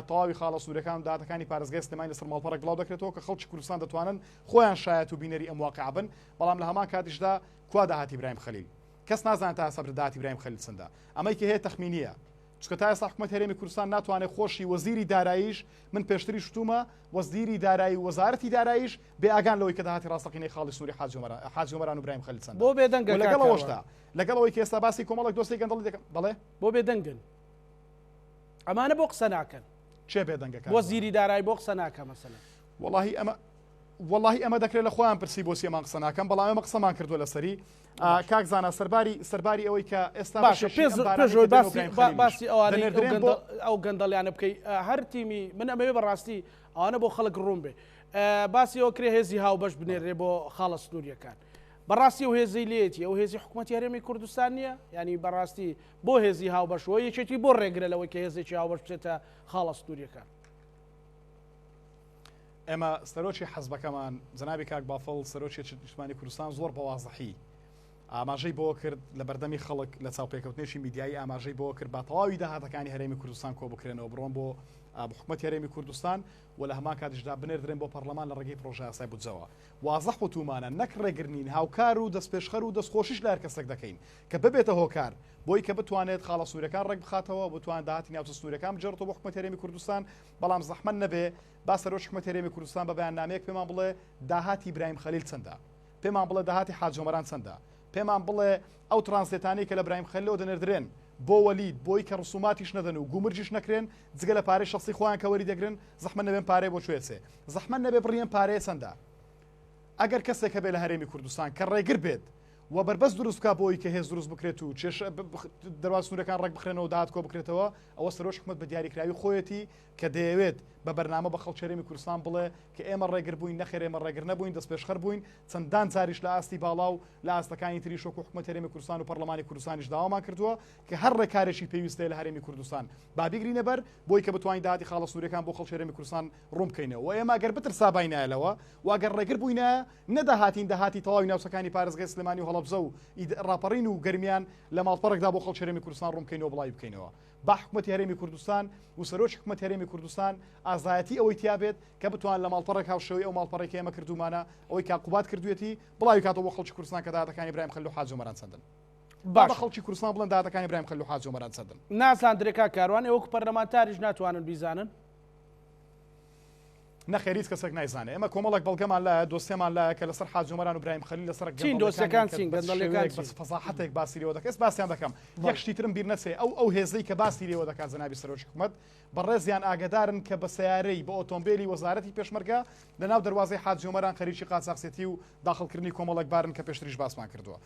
تەواوی خاڵە سوورەکان داهاتەکانی پارێزگای سلێمانی لەسەر ماڵپەڕێک بڵاو دەکرێتەوە کە خەڵکی کوردستان دەتوانن خۆیان شایەت و بینەری ئەم واقعە بن بەڵام لە هەمان کاتیشدا کوا داهاتی ئیبراهیم خەلیل کەس نازانێت تا ئێستا داهاتی ئیبراهیم خەلیل چەندە ئەمەی کە هەیە تەخمینیە چکە تا ئێستا حکومەتی هەرێمی کوردستان ناتوانێت خۆشی وەزیری داراییش من پێشتری شتومە وەزیری دارایی وەزارەتی داراییش بێ ئاگان لەوەی کە داهاتی ڕاستەقینەی خاڵی سووری حاجی عومەران و ئیبراهیم خەلیل چەندە بۆ بێدەنگە لەگەڵەوەشتا لەگەڵەوەی کە ئێستا باسی کۆمەڵێک دۆستی گەندەڵی دەکەن بەڵێ بۆ بێدەنگن ئەمانە بۆ قسە ناکەن چێ بێدەنگەکان وەزیری دارایی بۆ قسە ناکە مەسەلەن والله ئەمە دەکرێت لە خۆیان پرسی بۆ سێمان قسە ناکەم بەڵام ئەمە قسەمان کردووە لەسەری کاک زانە سەرباری ئەوەی کە ئێستا باسی ئەو گەندەڵیانە بکەی هەر تیمی من ئەمەوێ بەڕاستی ئەوانە بۆ خەڵک ڕوون بێ باسی ئەوە کرێ هێزی هاوبەش بنێرێ بۆ خاڵە سنووریەکان بەڕاستی و هێزی لێتی ئەو هێزی حکومەتی هەرێمی کوردستان نییە ینی بەڕاستی بۆ هێزی هاوبەشەوە یەکێتی بۆ ڕێگرە لەوەی کە هێزێکی هاوبەش بچێتە خاڵە سنووریەکان ئێمە سەرۆکی حەزبەکەمان جەنابی کاک بافڵ سەرۆکی نیشتمانی کوردستان زۆر بەوازەحی ئاماژەی بۆ کرد لە بەردەمی خەڵک لە چاوپێکەوتنێکی میدیایی ئاماژەی بۆ کرد بە تەواوی داهاتەکانی هەرێمی کوردستان کۆ بکرێنەوە بڕۆن بۆ حکومەتی هەرێمی کوردستان و لە هەمان کاتیشدا بنێردرێن بۆ پەرلەمان لە ڕێگەی پرۆژە یاسای بودجەوە وازەح و تومانە نەک ڕێگرنین هاوکار و دەستپێشخەر و دەستخۆشیش لە هەر کەسێک دەکەین کە ببێتە هۆکار بۆی کە بتوانێت خاڵە سوورەکان ڕێک بخاتەوە بتوان داهاتی ناوچە سنوورەکان بجێڕێتەوە بۆ حکومەتی هەرێمی کوردستان بەڵام زەحمەت نەبێ با سەرۆکی حکومەتی هەرێمی کوردستان بە بەیاننامەیەک پێمان بڵێ داهاتی ئیبراهیم خەلیل چەندە پێمان بڵێ داهاتی حاج عومەران چەندە پێمان بڵێ ئەو ترانسلێتانەی کە لە ئیبراهیم خەلیلەوە دەنێردرێن بۆ وەلید بۆی کە ڕسوماتیش نەدەن و گومرجیش نەکرێن جگە لە پارەی شخصی خۆیان کە وەری دەگرن زەحمەت نەبێن پارەی بۆ کوێچێ زەحمەت نەبێ بڕیان پارەیە چەندە ئەگەر کەسێک هەبێ لە هەرێمی کوردستان کە ڕێگر بێت و بەربەست دروست بکات بۆی کە هێز دروست بکرێت و دەرواز سنوورەکان ڕێک بخرێنەوە داهات کۆ بکرێتەوە ئەوە سەرۆکی حکومەت بە دیاریکراوی خۆیەتی کە دەیەوێت بە بەرنامە بە خەڵکی هەرێمی کوردستان بڵێ کە ئێمە ڕێگر بووین نەخێر ئێمە ڕێگر نەبووین دەستپێشخەر بووین چەندان جاریش لە ئاستی باڵا و لە ئاستەکانی تری شۆک و حکومەتی هەرێمی کوردستان و پەرلەمانی کوردستانیش داوامان کردووە کە هەر ڕێکارێکی پێویستەیە لە هەرێمی کوردستان با بیگرینە بەر بۆی کە بتوانین داهاتی خاڵە سنوورەکان بۆ خەڵکی هەرێمی کوردستان ڕوون بکەینەوە و ئێمە ئەگەر بترسا باینایەوە و ئەگەر ڕێگر بووینە نەداهاتین داهاتی تەواوی ناوچەکانی پارێزگای سلێمانی و هەڵەبجە و ڕاپەڕین و گەرمیان لە ماڵپەڕێکدا بۆ خەڵکی هەرێمی کوردستان ڕوون بکەینەوە بڵاوی بکەینەوە با حکومەتی هەرێمی کوردستان و سەرۆکی حکومەتی هەرێمی کوردستان ئازایەتی ئەوەی تیابێت کە بتوان لە ماڵپەڕێک هاوشەوی ئەو ماڵپەڕێکی ئێمە کردومانە ئەوەی کاقوبات کردوێتی بڵاوی کاتەوە بۆ خەڵکی کوردستان کە داهاتەکانی ئیبراهیم خەلیل و حاج عومەران چەندن بە خەڵکی کوردستان بڵێن داهاتەکانی ئیبراهیم خەلیل و حاج عومەران چەندن ناساندرێ کاک کاروان وەکو پەرلەمانتاریش ناتوانن بیزانن نەخێریت کەسێک نایزانێ ئێمە کۆمەڵێک بەڵگەمان لایە دۆسیەمان لایە کە لەسەر حاج عومەران و ئیبراهیم خەلیل لەسەر دۆسیەکان گەندەڵەکان بەس فەزاحەتێک باسیرەوە دەکەس باسییان دەکەم یەک شتی ترم بیر نەچێ ئەو هێزەی کە باسیرەوە دەکات جەنابی سەرۆکی حکومەت بەڕێزیان ئاگدارن کە بە سیارەی بە ئۆتۆمبیلی وەزارەتی پێشمەرگە لەناو دەواازەی حاج عومەران خەریکی قاچاقچێتی و داخڵکردنی کۆمەڵێک بارن کە پێشتریش باسمان کردووە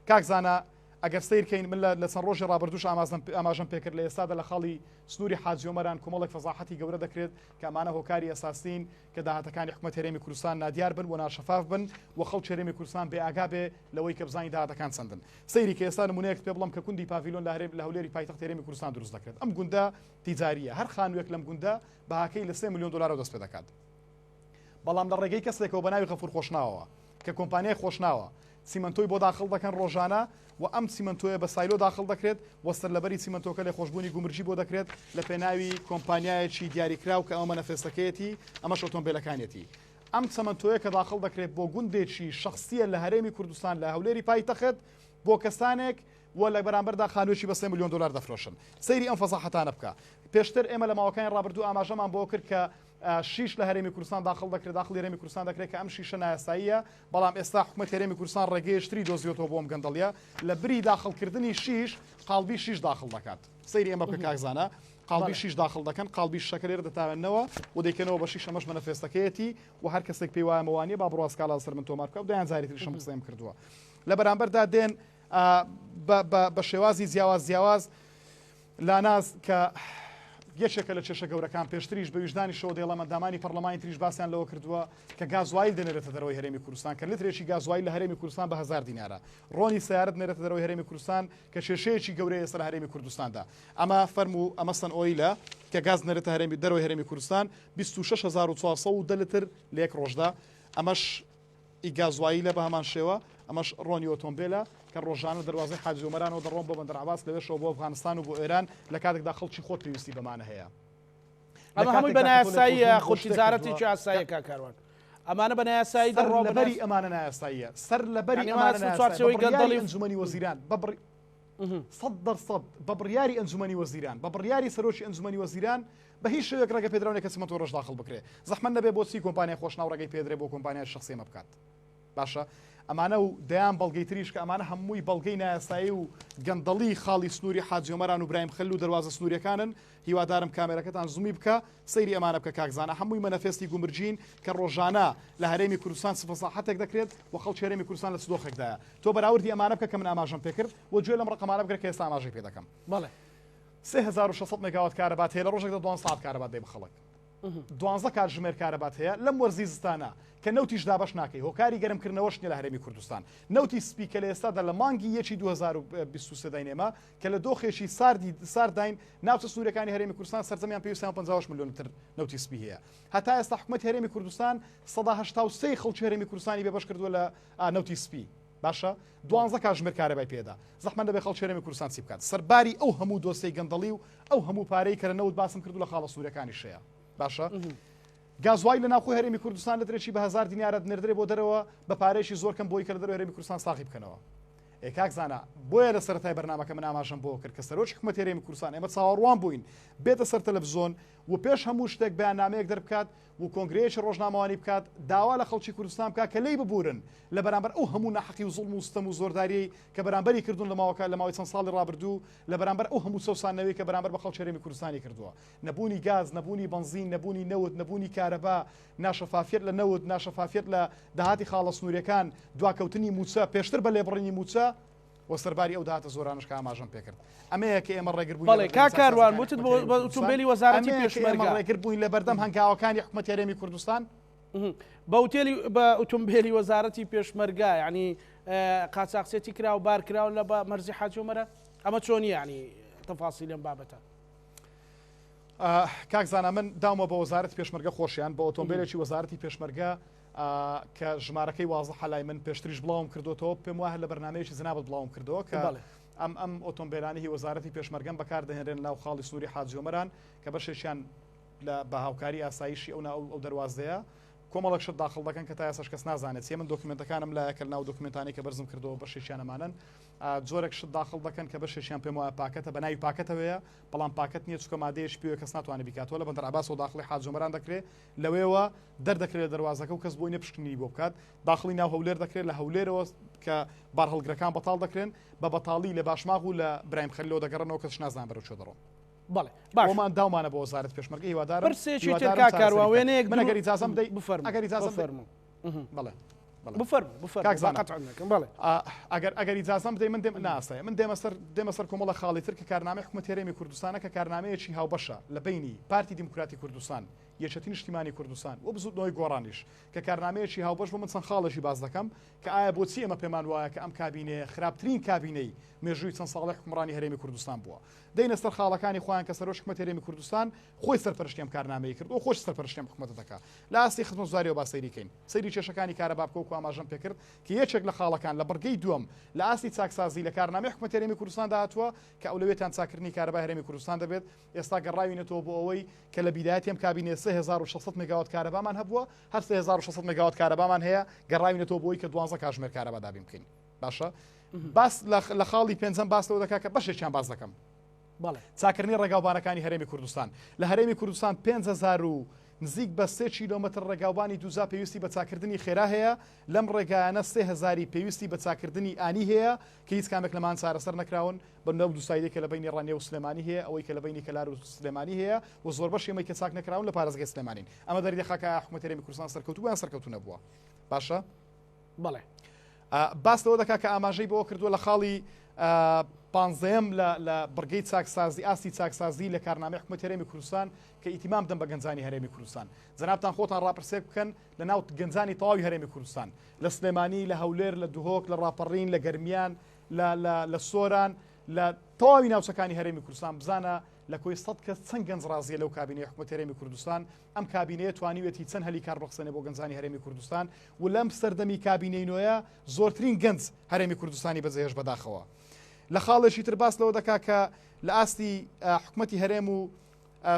کاک زانە ئەگەر سیرکەین من لە چەند ڕۆژی ڕابردوش ئاماژەم پێکرد لە ئێستادا لە خاڵی سنووری حاج عومەران کۆمەڵێک فەزاحەتی گەورە دەکرێت کە ئەمانە هۆکاری ئەساسین کە داهاتەکانی حکومەتی هەرێمی کوردستان نادیار بن و ناشەفاف بن و خەڵکی هەرێمی کوردستان بێئاگا بێ لەوەی کە بزانین داهاتەکان چەندن سەیری کە ئێستا نمونەیەک پێ بڵم کە کوندی پاڤیلۆن لە هەولێری پایتەختی هەرێمی کوردستان دروست دەکرێت ئەم گوندە تیجاریە هەر خانوویەک لەم گوندە بەهاکەی لە 3 ملیۆن دلار دەست پێ دەکات بەڵام لە ڕێگەی کەسێکەوە بە ناوی غەفور خۆشناوەوە کە کۆمپانیای خۆشناوە سیمنتۆی بۆ داخڵ دەکەن ڕۆژانە و ئەم سیمنتۆیە بە سایلۆ داخڵ دەکرێت وەستر لەبەری سیمنتۆکە لە خۆشببوونی گومرجی بۆ دەکرێت لە پێناوی کۆمپانیایەکی دیاریکراو کە ئەو مەنەفێستەکەیەتی ئەمەش ئۆتۆمبیلەکانێتی ئەم سەمنتۆیە کە داخڵ دەکرێت بۆ گوندێکی شخصیە لە هەرێمی کوردستان لە هەولێری پایتەخت بۆ کەسانێک و لە بەرامبەردا خانوویەکی بە 3 ملیۆن دلار دەفرۆشن سەیری ئەم فەزاحەتانە بکە پێشتر ئێمە لە ماوەکانی ڕابردوو ئاماژەمان بۆ کرد کە شیش لە هەرێمی کوردستان داخڵ دەکرێت داخڵی هەرێمی کوردستان دەکرێت کە ئەم شیشە نایاساییە بەڵام ئێستا حکومەتی هەرێمی کوردستان ڕێگەیەشتری دۆزیۆتەوە بۆم گەندەڵیە لە بری داخڵکردنی شیش قالبی شیش داخڵ دەکات سەیری ئێمە بکە کاکزانە قالبی شیش داخڵ دەکەن قالبی شەکرێر دەتاوێنەوە و دەیکەنەوە بە شیش ئەمەش مەنەفێستەکەیەتی و هەر کەسێک پێی وایە مەوانیە با بڕوا سکاڵا سەر من تۆمار بکە و دەیان جاری تریشم قسەیم کردووە لە بەرامبەردا دێن بە شێوازی جیاواز لاناز کە یەکێکە لە کێشە گەورەکان پێشتریش بە ویژدانی شەوە دێڵەمەندامانی پەرلەمانی تریش باسییان لەوە کردووە کە گازوایل دەنێرێتە دەرەوەی هەرێمی کوردستان کە لترێکی گازوایل لە هەرێمی کوردستان بە 1000 دینارە ڕۆنی سیارەت نێرێتە دەرەوەی هەرێمی کوردستان کە کێشەیەکی گەورەیە ئێستا لە هەرێمی کوردستاندا ئەمە فەرم و ئەمە سن ئۆیلە کە گاز نێرێتە هەرێمی دەرەوەی هەرێمی کوردستان 26400 لتر لە یەک ڕۆژدا ئەمەش ئیگازوایلە بە هەمان شێوە ئەمەش ڕۆنی ئۆتۆمبیلە کە ڕۆژانە دەواازەی حاج عومەرانەوە دەڕۆن بۆ بەندەر عەباس لەوێشەوە بۆ ئەفغانستان و بۆ ئێران لە کاتێکدا خەڵکی خۆت پێویستی بەمانە هەیە ئەمە هەمووی بەنایاسایی خۆتیجارەتێکی ئاساییە کاکاروان ئەمانە بەنایاسایی دەڕۆ لەبەری ئەمانە نایاساییە سەر لەبەری ئەمانە ئەنجومەنی وەزیران 100% بە بڕیاری ئەنجومەنی وەزیران بە بڕیاری سەرۆکی ئەنجومەنی وەزیران بە هیچ شێوەیەک ڕێگە پێدراونێک کە سیمەنتۆ ڕۆژ داخڵ بکرێ زەحمەت نەبێ بۆچی کۆمپانیای خۆشناو ڕێگەی پێدرێ بۆ کۆمپانیای شخصی ئەمە بکات باشە ئەمانە و دەیان بەڵگەی تریش کە ئەمانە هەمووی بەڵگەی نایاسایی و گەندەڵی خاڵی سنووری حاج عومەران و ئیبراهیم خەلیل و دەواازە سنووریەکانن هیوادارم کامێرەکەتان زوومی بکە سەیری ئەمانە بکە کاکزانە هەمووی مەنەفێستی گومرجین کە ڕۆژانە لە هەرێمی کوردستان فەزاحەتێک دەکرێت و خەڵکی هەرێمی کوردستان لە سودۆخێکدایە تۆ بەراوردی ئەمانە بکە کە من ئاماژەم پێ کرد و گوێ لەم ڕقەمانە بگرە کە ئێستا ئاماژەی پێ دەکەم بەڵێ 3600 مگاوات کارەبات هەیە لە ڕۆژێکدا 200 کارەبات دەی بە خەڵک 12 کاتژمێر کارەبات هەیە لەم وەرزی زستانە کە نەوتیش دابش ناکەی هۆکاری گەرمکردنەوەش نیە لە هەرێمی کوردستان نەوتی سپی کە لە ئێستادا لە مانگی 2023 داینێمە کە لە دۆخێکی سارداین ناوچە سوورەکانی هەرێمی کوردستان سەرجەمیان 550 ملیۆن تر نەوتی سپی هەیە هەتا ئێستا حکومەتی هەرێمی کوردستان 183 خەڵکی هەرێمی کوردستانی بێبەش کردووە لە نەوتی سپی باشە 12 کاتژمێر کارەبای پێدا زەحمەت دەبێت خەڵکی هەرێمی کوردستان چی بکات سەرباری ئەو هەموو دۆسەی گەندەڵی و ئەو هەموو پارەی کە لە نەوت باسم کردو لە خاڵە سوورەکانی شەیە باشە گازوای لە ناوخۆی هەرێمی کوردستان لە درێژی بە 1000 دینارە دنێردرێ بۆ دەرەوە بە پارێکی زۆر کەم بۆی کە لە دەرەوەی هەرێمی کوردستان ساغی بکەنەوە کاک زانە بۆیە لە سەرەتای بەرنامەکە من ئاماژەم بۆ کرد کە سەرۆکی حکومەتی هەرێمی کوردستان ئێمە چاوەڕوان بووین بێتە سەر تەلەڤیزۆن و پێش هەموو شتێک بەیاننامەیەک دەربکات و کۆنگرەیەکی ڕۆژنامەوانی بکات داوا لە خەڵکی کوردستان بکات کە لێی ببورن لە بەرامبەر ئەو هەموو ناحەقی و زوڵم و ستەم و زۆرداری کە بەرامبەری کردوون لە ماوەی چەند ساڵی ڕابردوو لە بەرامبەر ئەو هەموو سەوسانەوەی کە بەرامبەر بە خەڵکی هەرێمی کوردستانی کردووە نەبوونی گاز نەبوونی بنزین نەبوونی نەوت نەبوونی کارەبا ناشەفافیت لە نەوت ناشەفافیت لە داهاتی خاڵە سنووریەکان دواکەوتنی موچە پێشتر بە لێبڕینی موچە و سەرباری ئەو داهاتە زۆرانش کە ئاماژەم پێکرد ئەمەیە کە ئێمە ڕێگربووین بەڵێ کاکاروان وتت بۆ ئۆتۆمبیلی وەزارەتی پێشمەرگە ڕێگربووین لە بەردەم هەنگاوەکانی حکومەتی هەرێمی کوردستان بە ئۆتۆمبیلی وەزارەتی پێشمەرگە یعنی قاچاقچێتی کرا و بار کراون لە بە مەرزی حاجی عومەرە ئەمە چۆنی یعنی تەفاصیل لەم بابەتە کاک زانە من داومە بە وەزارەتی پێشمەرگە خۆشیان بە ئۆتۆمبیلێکی وەزارەتی پێشمەرگە کە ژمارەکەی وازە حەلای من پێشتریش بڵاوم کردوتەوە پێم وایە لە بەرنامەیەکی زنابەت بڵاوم کردەوە کە ئەم ئۆتۆمبیلانی وەزارەتی پێشمەرگەم بەکار دەهێنرێن ناو خاڵی سووری حاجی عومەران کە بەشێکیان بە هاوکاری ئاسایشی ئەو دەواازەیە کۆمەڵک شت داخل دەکەن کە تا ئێساش کەس نازانێت چێ من دۆکمنتەکانم لایەکە ناو دۆکمنتانی کە بەرزم کردەوە بەشێکیانەمانن جۆرێک شت داخل دەکەن کە بەشێکیان پێم وایە پاکەتە بە ناوی پاکەتەوەیە بەڵام پاکەت نییە چکە مادەیەش پێوە کەس ناتوانێت بیکاتەوە لە بەندەر عەباس و داخلی حاجی عومەران دەکرێت لەوێەوە دەردەکرێت دەواازەکە و کەس بۆی نەپشکنی بۆ بکات داخلی ناو هەولێر دەکرێت لە هەولێرەوە کە بار هەڵگرەکان بەتاڵ دەکرێن بە بەتاڵی لە باشماغ و لە برایم خەلیلەوە دەگەڕنەوە کەس نازان بەرەو چۆ دەڕۆن بەڵێ باشمان داومانە بۆ وەزارەت پێشمەرگە هیوادارم پرسێکی تر کاکاروانێک من ئەگەر ئیجازەم بدەیت بفەرموو ئەگەر ئیجازەم بفەرموو بەڵێ ئەگەر ئیجازەم بدەیت من دێم ناسایە من دێمە سەر کۆمەڵە خاڵی تر کە کارنامەی حکومەتی هەرێمی کوردستانە کە کارنامەیەکی هاوبەشە لە بینی پارتی دیموکراتی کوردستان یەکێتی نیشتیمانی کوردستان و بزودنەوەی گۆڕانیش کە کارنامەیەکی هاوبەش بۆ من چەند خاڵەشی باز دەکەم کە ئایا بۆچی ئێمە پێمان وایە کە ئەم کابینەیە خراپترین کابینەی مێژووی چەند ساڵی حکومڕانی هەرێمی کوردستان بووە دەینە سەر خاڵەکانی خۆیان کە سەرۆکی حکومەتی هەرێمی کوردستان خۆی سەرپەرشتیام کارنامەی کرد و خۆش سەرپەرشتیام حکومەتە دەکات لە ئاستی خزمەتگوزاریەوە با سەیریکەین سەیری کێشەکانی کارەبا بکە و ئاماژەم پێکرد کە یەکێک لە خاڵەکان لە بەرگەی دووەم لە ئاستی چاکسازی لە کارنامەی حکومەتی هەرێمی کوردستان داهاتووە کە ئەولوێتیان چاکردنی کارەبای هەرێمی کوردستان دەبێت ئێستا گەڕاوینێتەوە بۆ ئەوەی کە لە بیدایەتیم کابینێ 3600 مگاوات کارەبامان هەبووە هەر 3600 مگاوات کارەبامان هەیە گەڕاوینێتەوە بۆی کە 12 کاتژمێر کارەبا دابین بکەین باشە باس لە خاڵی پێنجەم باس لەوە دەکا کە بەشێکیان باز دەکەم چاکردنی ڕێگاوبانەکانی هەرێمی کوردستان لە هەرێمی کوردستان 5000 و نزیک بە 3 کیلۆمەتر ڕێگاوبانی دووزا پێویستی بە چاکردنی خێرا هەیە لەم ڕێگایانە 3000 پێویستی بە چاکردنی ئانی هەیە کە هیچ کامێک لەمان چارەسەر نەکراون بە نەو دووسایدێک کە لە بینی ڕانێ و سلێمانی هەیە ئەوەی کە لە بینی کەلار و سلێمانی هەیە و زۆر بەشی ئەمەی کە چاک نەکراون لە پارێزگای سلێمانین ئەمە دەریدەخاکە حکومەتی هەرێمی کوردستان سەرکەوتوو سەرکەوتو نەبووە باشە بەڵێ باس لەوە دەکا کە ئاماژەی بۆ کردووە لە خاڵی پانزەیەم لە بڕگەی چاکسازی ئاستی چاکسازی لە کارنامەی حکومەتی هەرێمی کوردستان کە ئیتیمام دەم بە گەنجانی هەرێمی کوردستان جەنابتان خۆتان ڕاپرسێک بکەن لە ناو گەنجانی تەواوی هەرێمی کوردستان لە سلێمانی لە هەولێر لە دوهۆک لە ڕاپەڕین لە گەرمیان لە سۆران لە تەواوی ناوچەکانی هەرێمی کوردستان بزانە لە کۆی 100 کەس چەند گەنج ڕازیە لەو کابینەی حکومەتی هەرێمی کوردستان ئەم کابینەیە توانیوێتی چەند هەلی کار بخسێنێ بۆ گەنجانی هەرێمی کوردستان و لەم سەردەمی کابینەی نوێیە زۆرترین گەنج هەرێمی کوردستانی بەجێهێش بەداخەوە لە خاڵێکی تر باس لەوە دەکا کە لە ئاستی حکومەتی هەرێم و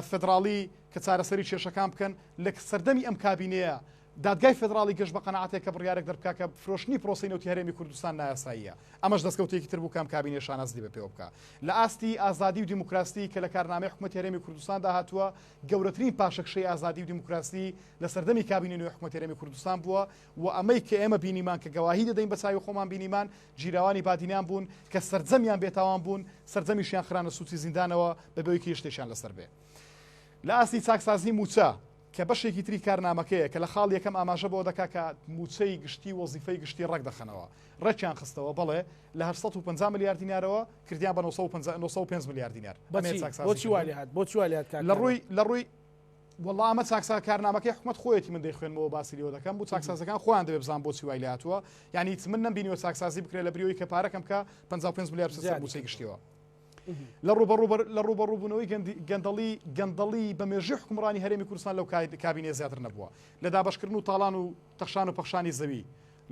فدراڵی کە چارەسەری کێشەکان بکەن لە سەردەمی ئەم کابینەیە دادگای فدراڵی گەشت بە قەنەعەتێک کە بڕیارێک دەربکا کە فرۆشتنی پرۆسەی نەوتی هەرێمی کوردستان نایاساییە ئەمەش دەستکەوتێکی تر بوو کام کابینێ شانازی بە پێوە بکە لە ئاستی ئازادی و دیموکراسی کە لە کارنامەی حکومەتی هەرێمی کوردستان داهاتووە گەورەترین پاشەکشەی ئازادی و دیموکراسی لە سەردەمی کابینەی نوێی حکومەتی هەرێمی کوردستان بووە و ئەمەی کە ئێمە بینیمان کە گەواهی دەدەین بە چاوی خۆمان بینیمان جیراوانی بادینیان بوون کە سەرجەمیان بێتاوان بوون سەرجەمیشیان خرانە سووتی زیندانەوە بەبێوەیەکی شتێکیان لەسەر بێ لە ئاستی چاکسازی موچە کە بەشێکی تری کارنامەکەیە کە لە خاڵ یەکەم ئاماژە بۆ دەکا کە موچەی گشتی وەزیفەی گشتی ڕێک دەخەنەوە ڕێکیان خستەوە بەڵێ لە 850 ملیار دینارەوە کردیان بە 905 ملیار دینار بۆچی وای لێ هات لە ڕووی والله ئەمە چاکسا کارنامەکەی حکومەت خۆیەتی من دەیخوێنمەوە باسی لێوە دەکەم بۆ چاکسازەکان خۆیان دەبێ بزان بۆچی وای لە هاتووە یعنی من نەمبینیوە چاکسازی بکرێت لە بریەوەی کە پارەکەم کە 55 میلیارد سەر بوچەی گشتیەوە لە ڕوبەڕووبوونەوەی گەندەڵی بە مێژووی حکومڕانی هەرێمی کوردستان لەو کابینێ زیاتر نەبووە لە دابەشکردن و تاڵان و تەخشان و پەخشانی زەوی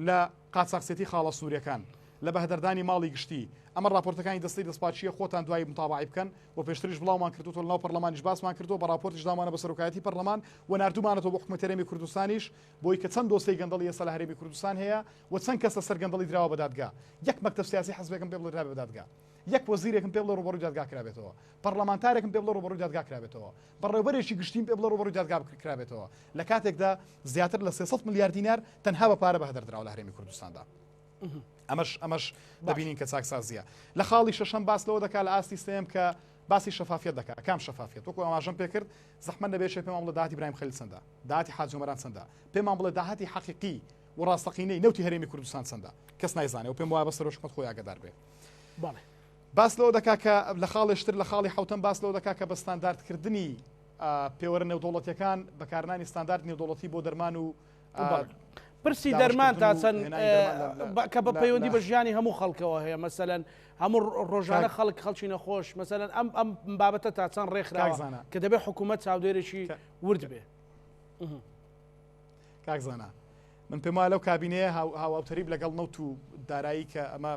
لە قاچاقسێتی خاڵە سووریەکان لە بەهدەردانی ماڵی گشتی ئەمە راپۆرتەکانی دەستەی دەستپاچیە خۆتان دوای متابعی بکەن و پێشتریش بڵاومان کردوتۆ ناو پەرلەمانیش باسمان کردو بە راپۆرتیش دامانە بە سەرۆکایەتی پەرلەمان و نردومانەوە بۆ حکومەت هەرێمی کوردستانیش بۆی کە چەند دۆستەی گەندەڵی ئێستا لە هەرێمی کوردستان هەیە و چەند کەسە سەر گەندەڵی دراوە بە دادگا یەک مەکتەب سیاسی حەزبێکم پێ بڵێ درابێ بە دادگا یەک وەزیرێکم پێ بڵێ ڕوبەڕووی دادگا کرابێتەوە پەرلەمانتارێکم پێ بڵێ ڕوبەڕووی دادگا کرابێتەوە بەڕێوەبەرێکی گشتیم پێ بڵێ ڕوبەڕووی دادگا کرابێتەوە لە کاتێکدا زیاتر لە 300 میلیارد دینار تەنها بە پارە بەهدەردراوە لە هەرێمی کوردستاندا ئەمەش دەبینین کە چاکسازیە لە خاڵی شەشەم باس لەوە دەکات لە ئاستی سێم کە باسی شەفافیت دەکات کام شەفافیت وەکو ئاماژەم پێ کرد زەحمەت نەبێت پێمان بڵێ داهاتی ئیبراهیم خەلیل چەندە داهاتی حاجی عومەران چەندە پێمان بڵێ داهاتی حەقیقی و ڕاستەقینەی نەوتی هەرێمی کوردستان چەندە کەس نایزانێ و پێم وایە بەسەر حکومەت خۆی ئاگادار بێ باس لەوە دەکات کە لە خاڵێشتر لە خاڵی حوتەم باس لەوە دەکات کە بە ستانداردکردنی پێوەرە نێودوڵەتیەکان بەکارنانی ستاندارد نێودوڵەتی بۆ دەرمان و پرسی دەرمان تا چەند کە بە پەیوەندی بە ژیانی هەموو خەڵکەوە هەیە مەسەلەن هەموو ڕۆژانە خەڵکی نەخۆش مەسەلەن ئەم بابەتە تا چەند ڕێکخراوە کە دەبێت حکوومەت چاودێرێکی ورد بێ کاکزانە من پێم وایە لەو کابینەیە هاوتەریب لەگەڵ نەوت و دارایی کە ئەمە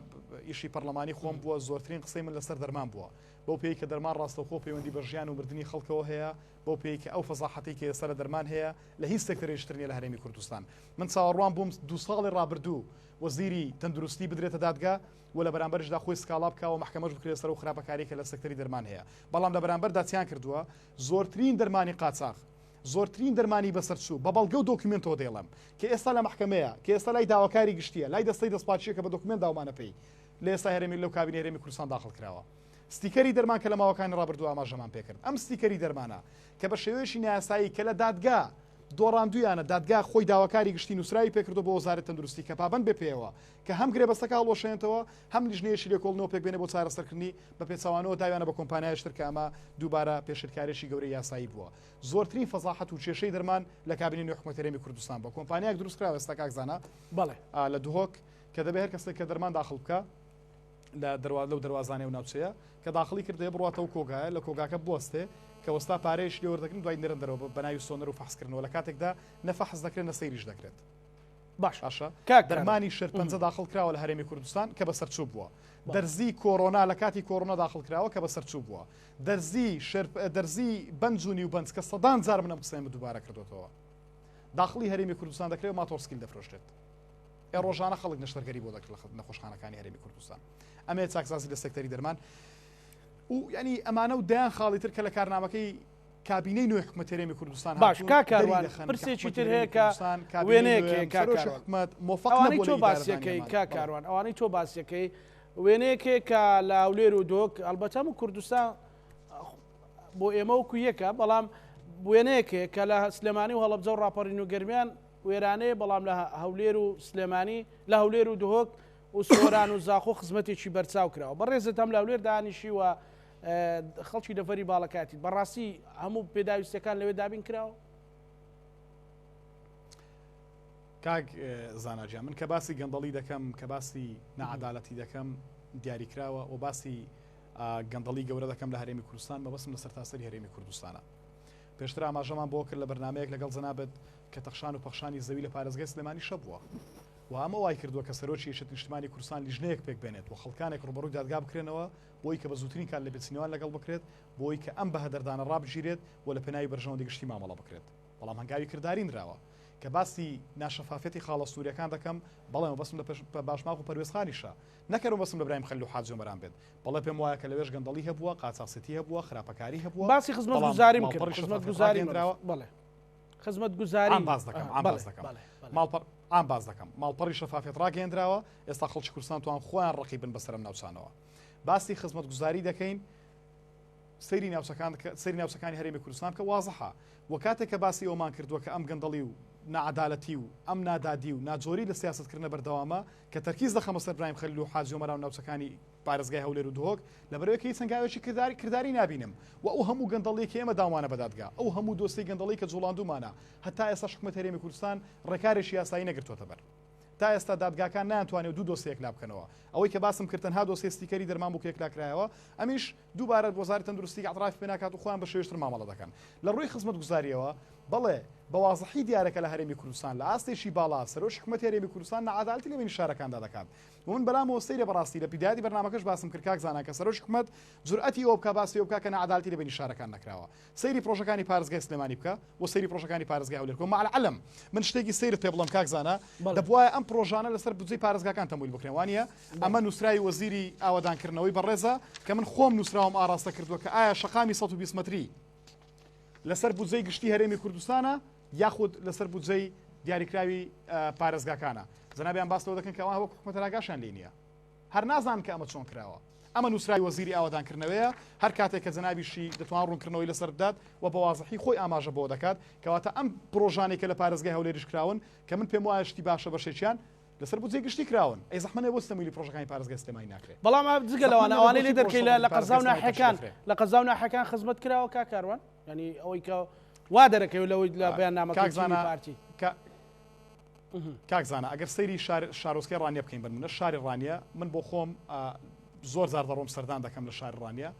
ئیشی پەرلەمانی خۆم بووە زۆرترین قسەی من لەسەر دەرمان بووە بەو پێی کە دەرمان ڕاستەوخۆ پەیوەندی بە ژیان و بردننی خەڵکەوە هەیە بۆ پێی کە ئەو فەزاحەتی کە ئێستا لە دەرمان هەیە لە هیچ سێکتەرێشترنیە لە هەرێمی کوردستان من چاوەڕوان بووم 2 ساڵی ڕابردوو وەزیری تەندروستی بدرێتە دادگا و لە بەرامبەرشدا خۆی سکاڵا بکەوە محکەمەش بکرێت سەر و خراپەکاری کە لە سێکتەری دەرمان هەیە بەڵام لە بەرامبەردا چیان کردووە زۆرترین دەرمانی قاچاق زۆرترین دەرمانی بەسەرچوو بە بەڵگە و دۆکیمنتەوە دێڵم کە ئێستا لە محکەمەیە کە ئێستا لای داواکاری گشتیە لای دەستەی دەستپاچیە کە بە دۆکمنت داوامانە پێی لە ئێستا هەرێمی لەو کابینە هەرێمی کوردستان داخل کراوە ستیکەری دەرمان کە لە ماوەکانی ڕابردووە ئاماژەمان پێکرد ئەم ستیکەری دەرمانە کە بە شێوەیەشی نایاسایی کە لە دادگا دۆڕاندویانە دادگا خۆی داواکاری گشتی نووسراوی پێکردو بۆ وەزارەت تەندروستی کە پابەند بێ پێوە کە هەم گرێبەستەکە هەڵۆشێنێتەوە هەم لیژنەیەشی لێکۆڵنەوە پێک بێنێ بۆ چارەسەرکردنی بە پێچەوانەوە داویانە بە کۆمپانیایشتر کە ئەمە دووبارە پێشکارێکی گەورەی یاسایی بووە زۆرترین فەزاحەت و کێشەی دەرمان لە کابینەی نوێی حکومەت هەرێمی کوردستان بە کۆمپانیایەک دروست کراوە ئێستا کاکزانە بەڵێ لە دوهۆک کە دەبێت هەر کەسێک کە دەرمان داخل بکە لە لەو دەواازانەی و ناوچەیە کە داخلی کردێ بڕاتەوە کۆگایە لە کۆگاکە بوەستێ کە وەستا پارەیەش لێوە دەکەن دوای نێرن دەرەوە بە ناوی سۆنەر و فەحسکردنەوە لە کاتێکدا نەفەحس دەکرێت نەسەیریش دەکرێت باشە دەرمانی شەرپەنجە داخل کراوە لە هەرێمی کوردستان کە بەسەرچوو بووە دەرزی کۆڕۆنا لە کاتی کۆڕۆنا داخل کراوە کە بەسەرچوو بووە دەرزی بنجونی و بنج کە سەدان جار منم قسەیم دووبارە کردوتەوە داخلی هەرێمی کوردستان دەکرێت ماتۆرسکیل دەفرۆشتێت ئێ ڕۆژانە خەڵک نەشتەرگەری بۆ دەکرێت لە نەخۆشخانەکانی هەرێمی کوردستان ئەمێ چاکسازی لە سێکتەری دەرمان و ینی ئەمانە و دایان خاڵی تر کە لە کارنامەکەی کابینەی نوێی حکومەت هەرێمی کوردستان باش کاکاروان پرسێکی تر هەیە کە وێنەیەکێک حکومەت ئەوانەی تۆ باسیەکەی کاکاروان ئەوانەی تۆ باسیەکەی وێنەیەکێک کە لە هەولێر و دۆک ئەلبەتە و کوردستان بۆ ئێمە وەکو یەکە بەڵام وێنەیەکێک کە لە سلێمانی و هەڵەبجە و ڕاپەڕین و گەرمیان وێرانەیە بەڵام لە هەولێر و سلێمانی لە هەولێر و دهۆک و سۆران و زاخۆ خزمەتێکی بەرچاو کراوە بەڕێزت هەم لە هەولێر دانیشی و خەڵکی دەفەری باڵەکاتی بەڕاستی هەموو پێداویستەکان لەوێ دابین کراوە کاک زاناجیان من کە باسی گەندەڵی دەکەم کە باسی نەعەدالەتی دەکەم دیاریکراوە و باسی گەندەڵی گەورە دەکەم لە هەرێمی کوردستان مەبەستم لە سەرتاسەری هەرێمی کوردستانە پێشتر ئاماژەمان بۆ کرد لە بەرنامەیەک لەگەڵ جەنابەت کە تەخشان و پەخشانی زەوی لە پارێزگای سلێمانی شەو بووە و ئەمە وای کردووە کە سەرۆکی یەکێتی نیشتیمانی کوردستان لیژنەیەک پێک بێنێت و خەڵکانێک ڕوبەڕووی دادگا بکرێنەوە بۆی کە بە زووترین کات لە بێچینەوان لەگەڵ بکرێت بۆی کە ئەم بەهەدەردانە ڕابگیرێت و لە پێناوی بەرژەوەندی گشتی مامەڵە بکرێت بەڵام هەنگاوی کردداری نراوە کە باسی ناشەفافەتی خاڵە سووریەکان دەکەم بەڵێ بەسم لە باشماق و پەروێزخانیشە نەکەرم بەسم لە ئیبراهیم خەلیل و حاجی عومەران بێت بەڵێ پێم وایە کە لەوێش گەندەڵی هەبووە قاچاقسەتی هەبووە خراپەکاری هەبووە باسی خزمەتگوزاریم کرد خزمەتگوزاری بەڵێ خزمەتگوزاری باز دەکەم ئام باز دەکەم ماڵپەڕی شەفافیت ڕاگەیەندراوە ئێستا خەڵکی کوردستان توان خۆیان ڕقیبن بەسەرم ناوچانەوە باسی خزمەتگوزاری دەکەین سەیری ناوچەکانی هەرێمی کوردستان کە وازەحە و کاتێک کە باسی ئەومان کردووە کە ئەم گەندەڵی و نەعەدالەتی و ئەم نادادی و ناجۆری لە سیاستکردنە بەردەوامە کە تەرکیز دەخەمە سەر ئیبراهیم خەلیل و حاجی عومەران و ناوچەکانی پارێزگای هەولێر و دهۆک لەبەرەوەی هیچ سنگاوێکی کردداری نبینم و ئەو هەموو گەندەڵێکی ئێمە داوانە بەدادگا ئەو هەموو دۆستی گەندەڵی کە جوڵاندومانە هەتا ئێستا حکومەت هەرێمی کوردستان ڕێکارێکی یاسایی نەگرتوتە بەر تا ئێستا دادگاکان ناتوانێت دوو دۆسیەک لا بکەنەوە ئەوەی کە باسم کردن ها دۆسی ستیکەری دەرمان بۆ کێکلاکرایەوە ئەمیش دووبارە وەزارەتی تەندروستی ئەطراف پێ ناکات و خۆیان بە شێوەیەکتر مامەڵە دەکەن لە ڕووی خزمەت گوزاریەوە بەڵێ بەوازحی دیارەکە لە هەرێمی کوردستان لە ئاستێکی باڵا سەرۆش حکومەتی هەرێمی کوردستان نەعادالەتی لە بینی شارەکاندا دەکات من بەلامەوە سەیرە بەڕاستی لە پیدایەتی بەرنامەکەش باسم کرد کاک زانا کە سەرۆش حکومەت جورئەتی ئەوە بکە باسی ئەوە بکە کە نەعادالەتی لە بینی شارەکان نەکراوە سەیری پرۆژەکانی پارێزگای سلێمانی بکە و سەیری پرۆژەکانی پارێزگای هەولێر کۆ مەعەلەم من شتێکی سەیرت پێ بڵم کاک زانا دەبوایە ئەم پرۆژانە لەسەر بودجەی پارێزگاکان تەمویل بکرێن وانە ئەمە نووسراوی وەزیری ئاوادانکردنەوەی بەڕێزە کە من خۆم نووسراوم ئاراستە کردووە کە ئایا شەقامی 120 مەتری لەسەر بودجەی گشتی هەرێمی کوردستانە یاخود لەسەر بودجەی دیاریکراوی پارێزگاکانە زەنابیان باستەوە دەکەن کە ئەوە وەکو حکومەت ئاگاشان لێ نییە هەر نازان کە ئەمە چۆن کراوە ئەمە نووسراوی وەزیری ئاوادانکردنەوەیە هەر کاتێک کە جەنابیشی دەتوان ڕوونکردنەوەی لەسەر بدات و بە وازحی خۆی ئاماژە بۆ دەکات کەواتە ئەم پرۆژانێک کە لە پارێزگای هەولێریش کراون کە من پێم وایە شتی باشە بەشێکیان لەسەر بودجەی گشتی کراون ئەی زەحمەتە بۆ ستەمویلی پرۆژەکانی پارێزگای سلێمانی ناکرێت بەڵام جگە لەوانە ئەوانەی لێ دەرکەی لە قەزا و ناحیەکان لە قەزا و ناحیەکان خزمەت کراوە کاکاروان ینی ئەوەی کە وا دەرەکەوێت لەوەی لە بەیاننامەکانی پارتی کاک زانا ئەگەر سەیری شارۆچکەی ڕانیە بکەین بن منە شاری ڕانیە من بۆ خۆم زۆر زار دەڕۆم سەردان دەکەم لە شاری ڕانیە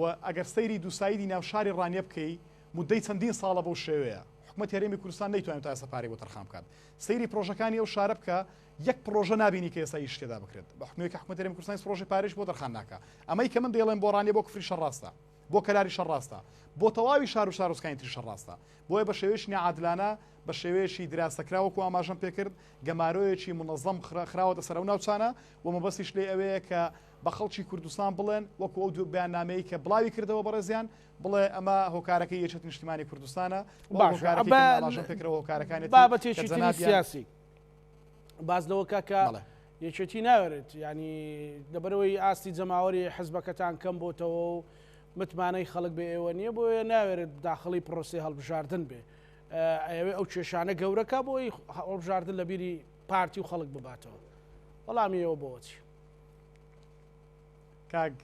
و ئەگەر سەیری دووسایدی ناو شاری ڕانیە بکەی مدەی چەندین ساڵە بەو شێوەیە حکومەت هەرێمی کوردستان نەیتوانێت تا ئێستا پارەی بۆ تەرخان بکات سەیری پرۆژەکانی ئەو شارە بکە یەک پرۆژە نبینی کە ئێستا هیچ شتێدا بکرێت بە حکومەتی حکومەت هەرێمی کوردستان پرۆژەی پارێش بۆ تەرخان ناکە ئەمەی کە من دێڵێم بۆ ڕانیە بۆ کفری شەڕاستە بۆ کەلاری شەڕاستە بۆ تەواوی شار و شارۆچکانی تری شەڕاستە بۆیە بە شێوەیەکی نەعادلانە بە شێوەیەکی دراستەکراوەکو ئاماژەم پێ کرد گەمارۆیەکی منەظەم خراوەتە سەر ئەو ناوچانە و مەبەستیش لێ ئەوەیە کە بە خەڵکی کوردستان بڵێن وەکو ئەو دوو بەیاننامەیە کە بڵاوی کردەوە بەڕێزیان بڵێ ئەمە هۆکارەکەی یەکێتی نیشتیمانی کوردستانە بابەتێکی سیاسی باز لەوە کاکە یەکێتی ناوێت ینی لەبەرەوەی ئاستی جەماوەری حزبەکەتان کەم بۆتەوە و متمانەی خەڵک بێ ئێوە نییە بۆیە ناوێت داخڵی پرۆسی هەڵبژاردن بێ ئەوێ ئەو کێشانە گەورەکە بۆی هەڵبژاردن لە بیری پارتی و خەڵک بباتەوە وەڵامی ئێوە بۆچی کاک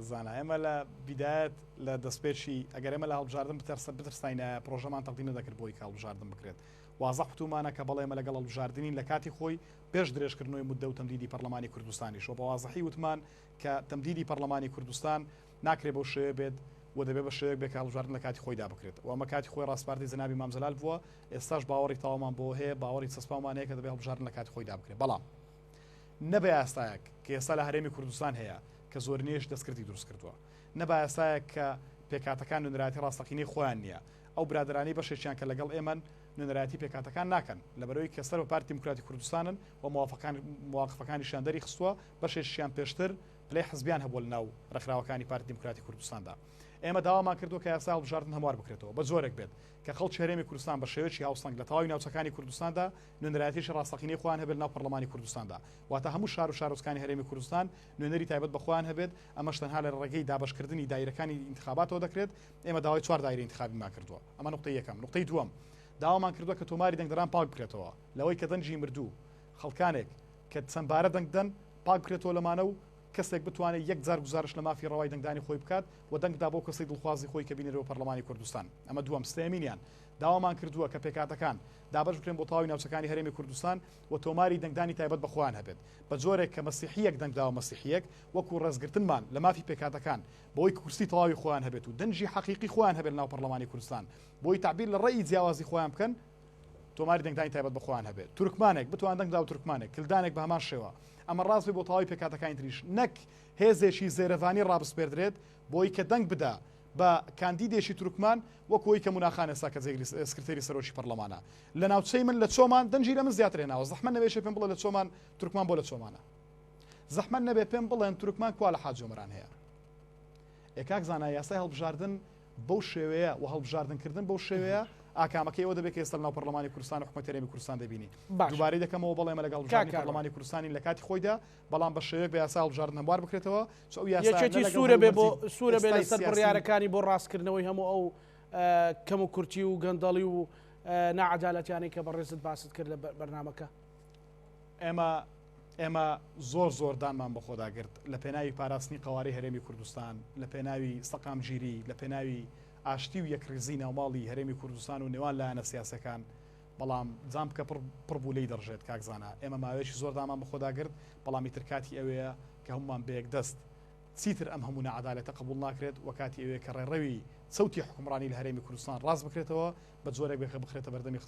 زانا ئێمە لە بیدایەت لە دەستپێکی ئەگەر ئێمە لە هەڵبژاردن بترساینە پرۆژەمان تەقدیم نەدەکرد بۆی کە هەڵبژاردن بکرێت وازە قوتومانە کە بەڵێمە لەگەڵ هەڵبژاردنین لە کاتی خۆی پێش درێژکردنەوەی مدە و تەمدیدی پەرلەمانی کوردستانیش و بە وازەحی وتمان کە تەمدیدی پەرلەمانی کوردستان ناکرێت بۆ شێوە بێت و دەبێت بە شێوەیەک بێت کە هەڵبژاردن لە کاتی خۆیدا بکرێت و ئەمە کاتی خۆی ڕاستپارتی جەنابی مامزەلال بووە ئێستاش باوەڕی تاوامان بۆ هەیە باوەڕی چەسپامان هەیە کە دەبێت هەڵبژاردن لە کاتی خۆیدا بکرێت بەڵام نەبێ ئاستایەک کە ئێستا لە هەرێمی کوردستان هەیە کە زۆرینەیەش دەستکردی دروست کردووە نەبا ئێستایەک کە پێکاتەکان نوێنەراتی ڕاستەقینەی خۆیان نییە ئەو برادرانی بەشێکیان کە لەگەڵ ئێمە نوێنەراتی پێکاتەکان ناکەن لەبەرەوەی کە سەر بە پارتی دیموکراتی کوردستانن و مواقفەکانیشیان دەری خستووە بەشێکیان پێشتر پلەی حزبیان هەبووە لەناو ڕێکخراوەکانی پارتی دیموکراتی کوردستاندا ئێمە داوامان کردووە کە یاسا هەڵبژاردن هەموار بکرێتەوە بە زۆرێک بێت کە خەڵکی هەرێمی کوردستان بە شێوەیەکی هاوسەنگ لە تەواوی ناوچەکانی کوردستاندا نوێنەراتیشی ڕاستەقینەی خۆیان هەبێت ناو پەرلەمانی کوردستاندا واتە هەموو شار و شارۆچکانی هەرێمی کوردستان نوێنەری تایبەت بە خۆیان هەبێت ئەمەش تەنها لە ڕێگەی دابەشکردنی دایرەکانی انتخاباتەوە دەکرێت ئێمە داوای 4 دایرە انتخابیمان کردووە ئەمە نقطەی یەکەم نقطەی دووەم داوامان کردووە کە تۆماری دەنگدەران پاک بکرێتەوە لەوەی کە دەنجی مردوو خەڵکانێک کە چەندبارە دەنگدەن پاک بکرێتەوە لەمانە و کەسێک بتوانێت یەک جار گزارش لە مافی ڕەوای دەنگدانی خۆی بکات و دەنگدا بۆ کەسی دڵخوازی خۆی کە بینێرەوە پەرلەمانی کوردستان ئەمە دووەم سێمینیان داوامان کردووە کە پێکاتەکان دابش بکرێن بۆ تەواوی ناوچەکانی هەرێمی کوردستان و تۆماری دەنگدانی تایبەت بە خۆیان هەبێت بە جۆرێک کە مەسیحیەک دەنگداوە مەسیحیەک وەکو ڕێزگرتنمان لە مافی پێکاتەکان بۆی کورسی تەواوی خۆیان هەبێت و دەنجی حەقیقی خۆیان هەبێت ناو پەرلەمانی کوردستان بۆی تعبیر لە ڕێی جیاوازی خۆیان بکەن تۆماری دەنگدانی تایبەت بە خۆیان هەبێت تورکمانێک بتوان دەنگدا و تورکمانێک کلدانێک بە هەمان شێوە ئەمە ڕاست بۆ تەواوی پێکاتەکانی تریش نەک هێزێکی زێرەڤانی ڕابسپێردرێت بۆی کە دەنگ بدا بە کاندیدێکی تورکمان وەکوی کە موناخان ئێستا کە سکرتێری سەرۆکی پەرلەمانە لە ناوچەی من لە چۆمان دەنجی لە من زیاتر هێناوە زەحمەت نەبێت پێم بڵێ لە چۆمان تورکمان بۆ لە چۆمانە زەحمەت نەبێت پێم بڵێن تورکمان کوا لە حاجۆمەران هەیە ئێکاک زانای یاسای هەڵبژاردن بەو شێوەیە و هەڵبژاردنکردن بەو شێوەیە ئاکامەکەی ئەوە دەبێت کە ئێستا ناو پەرلەمانی کوردستان و حکومەت هەرێمی کوردستان دەبینی دووبارەی دەکەمەوە بەڵێمە لەگەڵ پەرلەمانی کوردستانی لە کاتی خۆیدا بەڵام بە شێوەیەک بە یاسا هەڵبژاردن هەموار بکرێتەوە یەکێتی سوورە بێ بۆ سوورە بێ لەسەر بڕیارەکانی بۆ ڕاستکردنەوەی هەموو ئەو کەم و کورتی و گەندەڵی و نەعەدالەتیانەی کە بەڕێزت باست کرد لە بەرنامەکە ئێمە ئێمە زۆر دانمان بە خۆداگرت لە پێناوی پاراستنی قەواری هەرێمی کوردستان، لە پێناوی سەقامگیری، لە پێناوی ئاشتی و یەکڕێزی ناوماڵی هەرێمی کوردستان و نێوان لایەنە سیاسەکان. بەڵام جام بکە پڕبوو لی دەڕژێت کاکزانە. ئێمە ماوەیەکی زۆر دامان بە خۆداگرت، بەڵامی ترکاتی ئەوەیە کە هەمومان بەیەک دەست چیتر ئەم هەموو نەعەدالەتە قبول ناکرێت، وەکاتی ئەوەیە کە ڕێڕەوی چەوتی حکومڕانی لە هەرێمی کوردستان ڕاست بکرێتەوە بە جۆرێک بخرێتە بەردەمی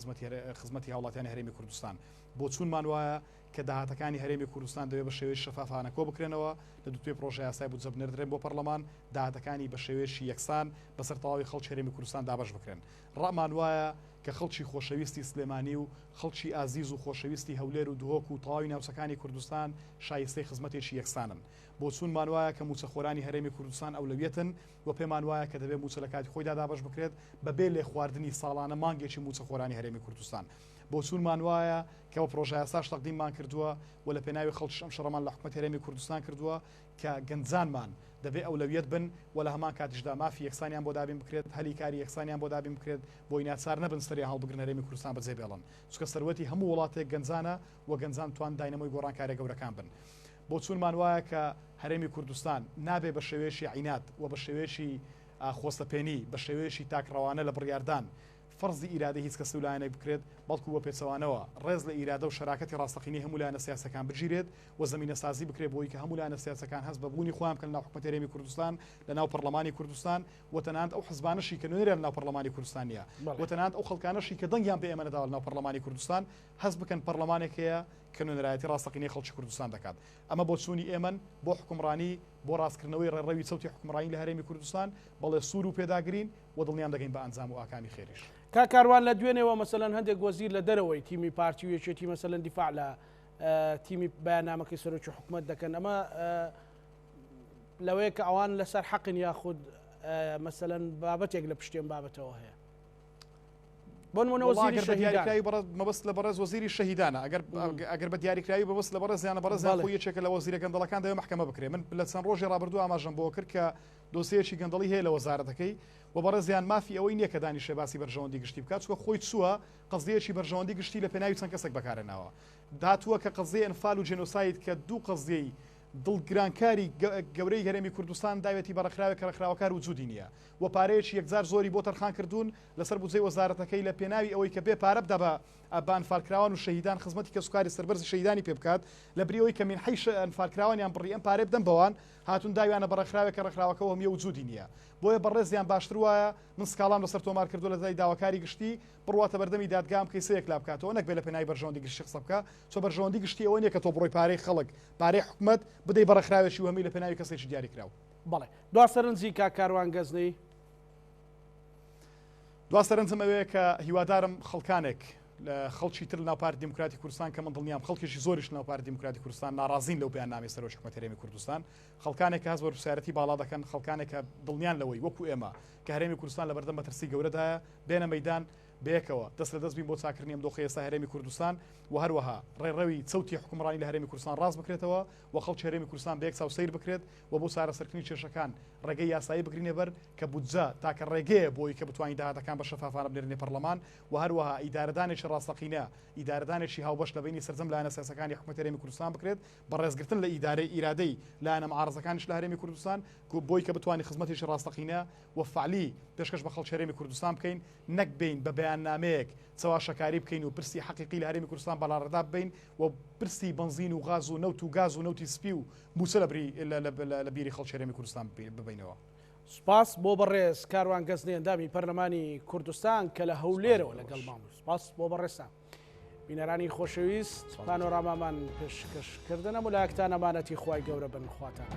خزمەتی هاوڵاتیانی هەرێمی کوردستان. بۆ چوونمان وایە کە داهاتەکانی هەرێمی کوردستان دەوێت بە شێوەیەکی شەفافانە کۆ بکرێنەوە لە دووتوێ پرۆژە یاسای بودجە بنێردرێن بۆ پەرلەمان، داهاتەکانی بە شێوەیەکی یەکسان بەسەر تەواوی خەڵکی هەرێمی کوردستان دابەش بکرێن. ڕامان وایە کە خەڵکی خۆشەویستی سلێمانی و خەڵکی ئازیز و خۆشەویستی هەولێر و دهۆک و تەواوی ناوچەکانی کوردستان شایستەی خزمەتێکی یەکسانن. بۆ چوونمان وایە کە موچەخۆرانی هەرێمی کوردستان ئەولەویەتن و پێمان وایە کە دەبێت موچە لە کاتی خۆیدا دابەش بکرێت بەبێ لێ خواردنی ساڵانە مانگێکی موچەخۆرانی هەرێمی کوردستان. بۆ چوونمان وایە کە بە پرۆژە یاساش تەقدیممان کردووە و لە پێناوی خەڵکیش ئەم شەڕەمان لە حکومەت هەرێمی کوردستان کردووە کە گەنجانمان دەبێت ئەولەویەت بن و لە هەمان کاتیشدا مافی یەکسانیان بۆ دابین بکرێت، هەلی کاری یەکسانیان بۆ دابین بکرێت بۆی ناچار نەبن سەری هەڵبگرن هەرێمی کوردستان بەجێ بێڵن، چونکە سەروەتی هەموو وڵاتێک گەنجانە و گەنجان توان داینەمەی گۆڕانکاریە گەورەکان بن. بۆ چوونمان وایە کە هەرێمی کوردستان نابێ بە شێوەیەکی عینات و بە شێوەیەکی خۆستەپێنی، بە شێوەیەکی تاکڕەوانە لە بڕیاردان فەرزی ئیرادە هیچ کەس لایەنێک بکرێت، بەڵکو بە پێچەوانەوە ڕێز لە ئیرادە و شەراکەتی ڕاستەقینی هەموو لایەنە سیاسەکان بگیرێت و زمینە سازی بکرێت بۆی کە هەموو لایەنە سیاسەکان هەست بە بوونی خۆیان بکەن لە حکومەت هەرێمی کوردستان لە ناو پەرلەمانی کوردستان و تەنانەت ئەو حزبانەشی کە نوێنەرە لە ناو پەرلەمانی کوردستان نیە و تەنانەت ئەو خەڵکانەشی کە دەنگیان پێ ئێمە نەداوە لە ناو پەرلەمانی کوردستان هەست بکەن پەرلەمانێک هەیە کە نوێنەرایەتی ڕاستەقینەی خەڵکی کوردستان دەکات. ئەمە بۆ چوونی ئێمەن بۆ حکومڕانی، بۆ ڕاستکردنەوەی ڕێڕەوی چەوتی حکومڕانی لە هەرێمی کوردستان بەڵێ سوور و پێداگرین و دڵنیام دەگەین بە ئەنجام و ئاکامی خێریش. کاکاروان لە دوێنێەوە مەسەلەن هەندێک وەزیر لە دەرەوەی تیمی پارتی و یەکێتی مەسەلەن دیفاع لە تیمی بەیاننامەکەی سەرۆکی حکوومەت دەکەن. ئەمە لەوەیە کە ئەوان لەسەر حەقن یاخود مەسەلەن بابەتێک لە پشتێن بابەتەوە هەیە. بۆ نمونە وەزیری دیاریکراوی مەبەست لە بەڕێز وەزیری شەهیدانە ئەگەر بە دیاریکراوی بەبەست لە بەڕێزیانە بەڕێزیان خۆی یەکێکە لە وەزیرە گەندەڵەکان دەوێت محکەمە بکرێت. من لە چەند ڕۆژی ڕابردوو ئاماژەم بۆ کرد کە دۆسیەکی گەندەڵی هەیە لە وەزارەتەکەی و بەڕێزیان مافی ئەوەی نییە کە دانیشێ باسی بەرژەوەندی گشتی بکات، چونکە خۆی چووە قەزیەکی بەرژەوەندی گشتی لە پێناوی چەند کەسێک بەکارێناوە. داتووە کە قەزیە ئەنفال و جێنۆساید کە دوو قەزیەی دڵگرانکاری گەورەی هەرێمی کوردستان داوێتی بەڕێکخراوێک کە ڕێکخراوەکار وجودی نییە و پارەیەکی یەکجار زۆری بۆ تەرخان کردوون لەسەر بودجەی وەزارەتەکەی لە پێناوی ئەوەی کە بێ پارە بدە بە ئەنفالکراوان و شەهیدان خزمەتی کە سوکاری سەربەرزی شەهیدانی پێ بکات لە بریەوەی کە مینحەی ئەنفالکراوانیان بڕی ئەم پارەی بدەن بەوان هاتون داویانە بەڕێکخراوێک کە ڕێکخراوەکەەوە هەمیە وجودی نییە. بۆیە بەڕێزیان باشتر وایە من سکاڵام لەسەر تۆمار کردو لە دای داواکاری گشتی بڕواتە بەردەمی دادگام کەیسەیەک لا بکاتەوە نەک بێ لە پێناوی بەرژەوەندی گشتی قسە بکە، چۆ بەرژەوەندی گشتی ئەوە نییە کە تۆ بڕۆی پارەی خەڵک پارەی حکومەت بدەی بەڕێکخراوێکی و هەمی لە پێناوی کەسێکی دیاریکراوە. بەڵێ دوا سەرنجی کاکاروان گەزنەی دوا سەرنجم ئەوەیە کە هیوادارم خەڵکانێک لە خەڵکی تر لە ناو پارتی دیموکراتی کوردستان کە من دڵنیام خەڵکیشی زۆریش لە ناو پارتی دیموکراتی کوردستان ناڕازین لەو بەیاننامەی سەرۆکی حکومەت هەرێمی کوردستان، خەڵکانێک کە هەست بە پرسیارەتی باڵا دەکەن، خەڵکانێک کە دڵنیان لەوەی وەکو ئێمە کە هەرێمی کوردستان لە بەردەم مەترسی گەورەدایە بێنە مەیدان بەیەکەوە دەست لە دەست بین بۆ چاکردنی ئەم دۆخە ئێستا هەرێمی کوردستان و هەروەها ڕێڕەوی چەوتی حکومڕانی لە هەرێمی کوردستان ڕاست بکرێتەوە و خەڵکی هەرێمی کوردستان بە یەک چاو سەیر بکرێت و بۆ چارەسەرکردنی کێشەکان ڕێگەی یاسایی بگرینێ بەر کە بودجە تاکە ڕێگەیە بۆی کە بتوانین داهاتەکان بە شەفافانە بنێرنێ پەرلەمان و هەروەها ئیدارەدانێکی ڕاستەقینە ئیدارەدانێکی هاوبەش لە بینی سەرجەم لایەنە سیاسەکانی حکومەت هەرێمی کوردستان بکرێت بە ڕێزگرتن لە ئیرادەی لایەنە معارەزەکانیش لە هەرێمی کوردستان بۆی کە بتوانین خزمەتێکی ڕاستەقینە و فعلی پێشکەش بە خەڵکی هەرێمی کوردستان بکەین، نەک بین بە بەیاننامەیەک چاواشەکاری بکەین و پرسی حەقیقی لە هەرێمی کوردستان بەڵاڕەدا بین و پرسی بنزین و غاز و نەوت و گاز و نەوتی سپی و موچە لە بیری خەڵکی هەرێمی کوردستان ببینەوە. سپاس بۆ بەڕێز کاروان گەزنەی ئەندامی پەرلەمانی کوردستان کە لە هەولێرەوە لەگەڵمان بوو. سپاس بۆ بەڕێستان. بینەرانی خۆشەویست پانۆرامامان پێشکەشکردنە مولایەکتان ئەمانەتی خوای گەورە بن خواتان.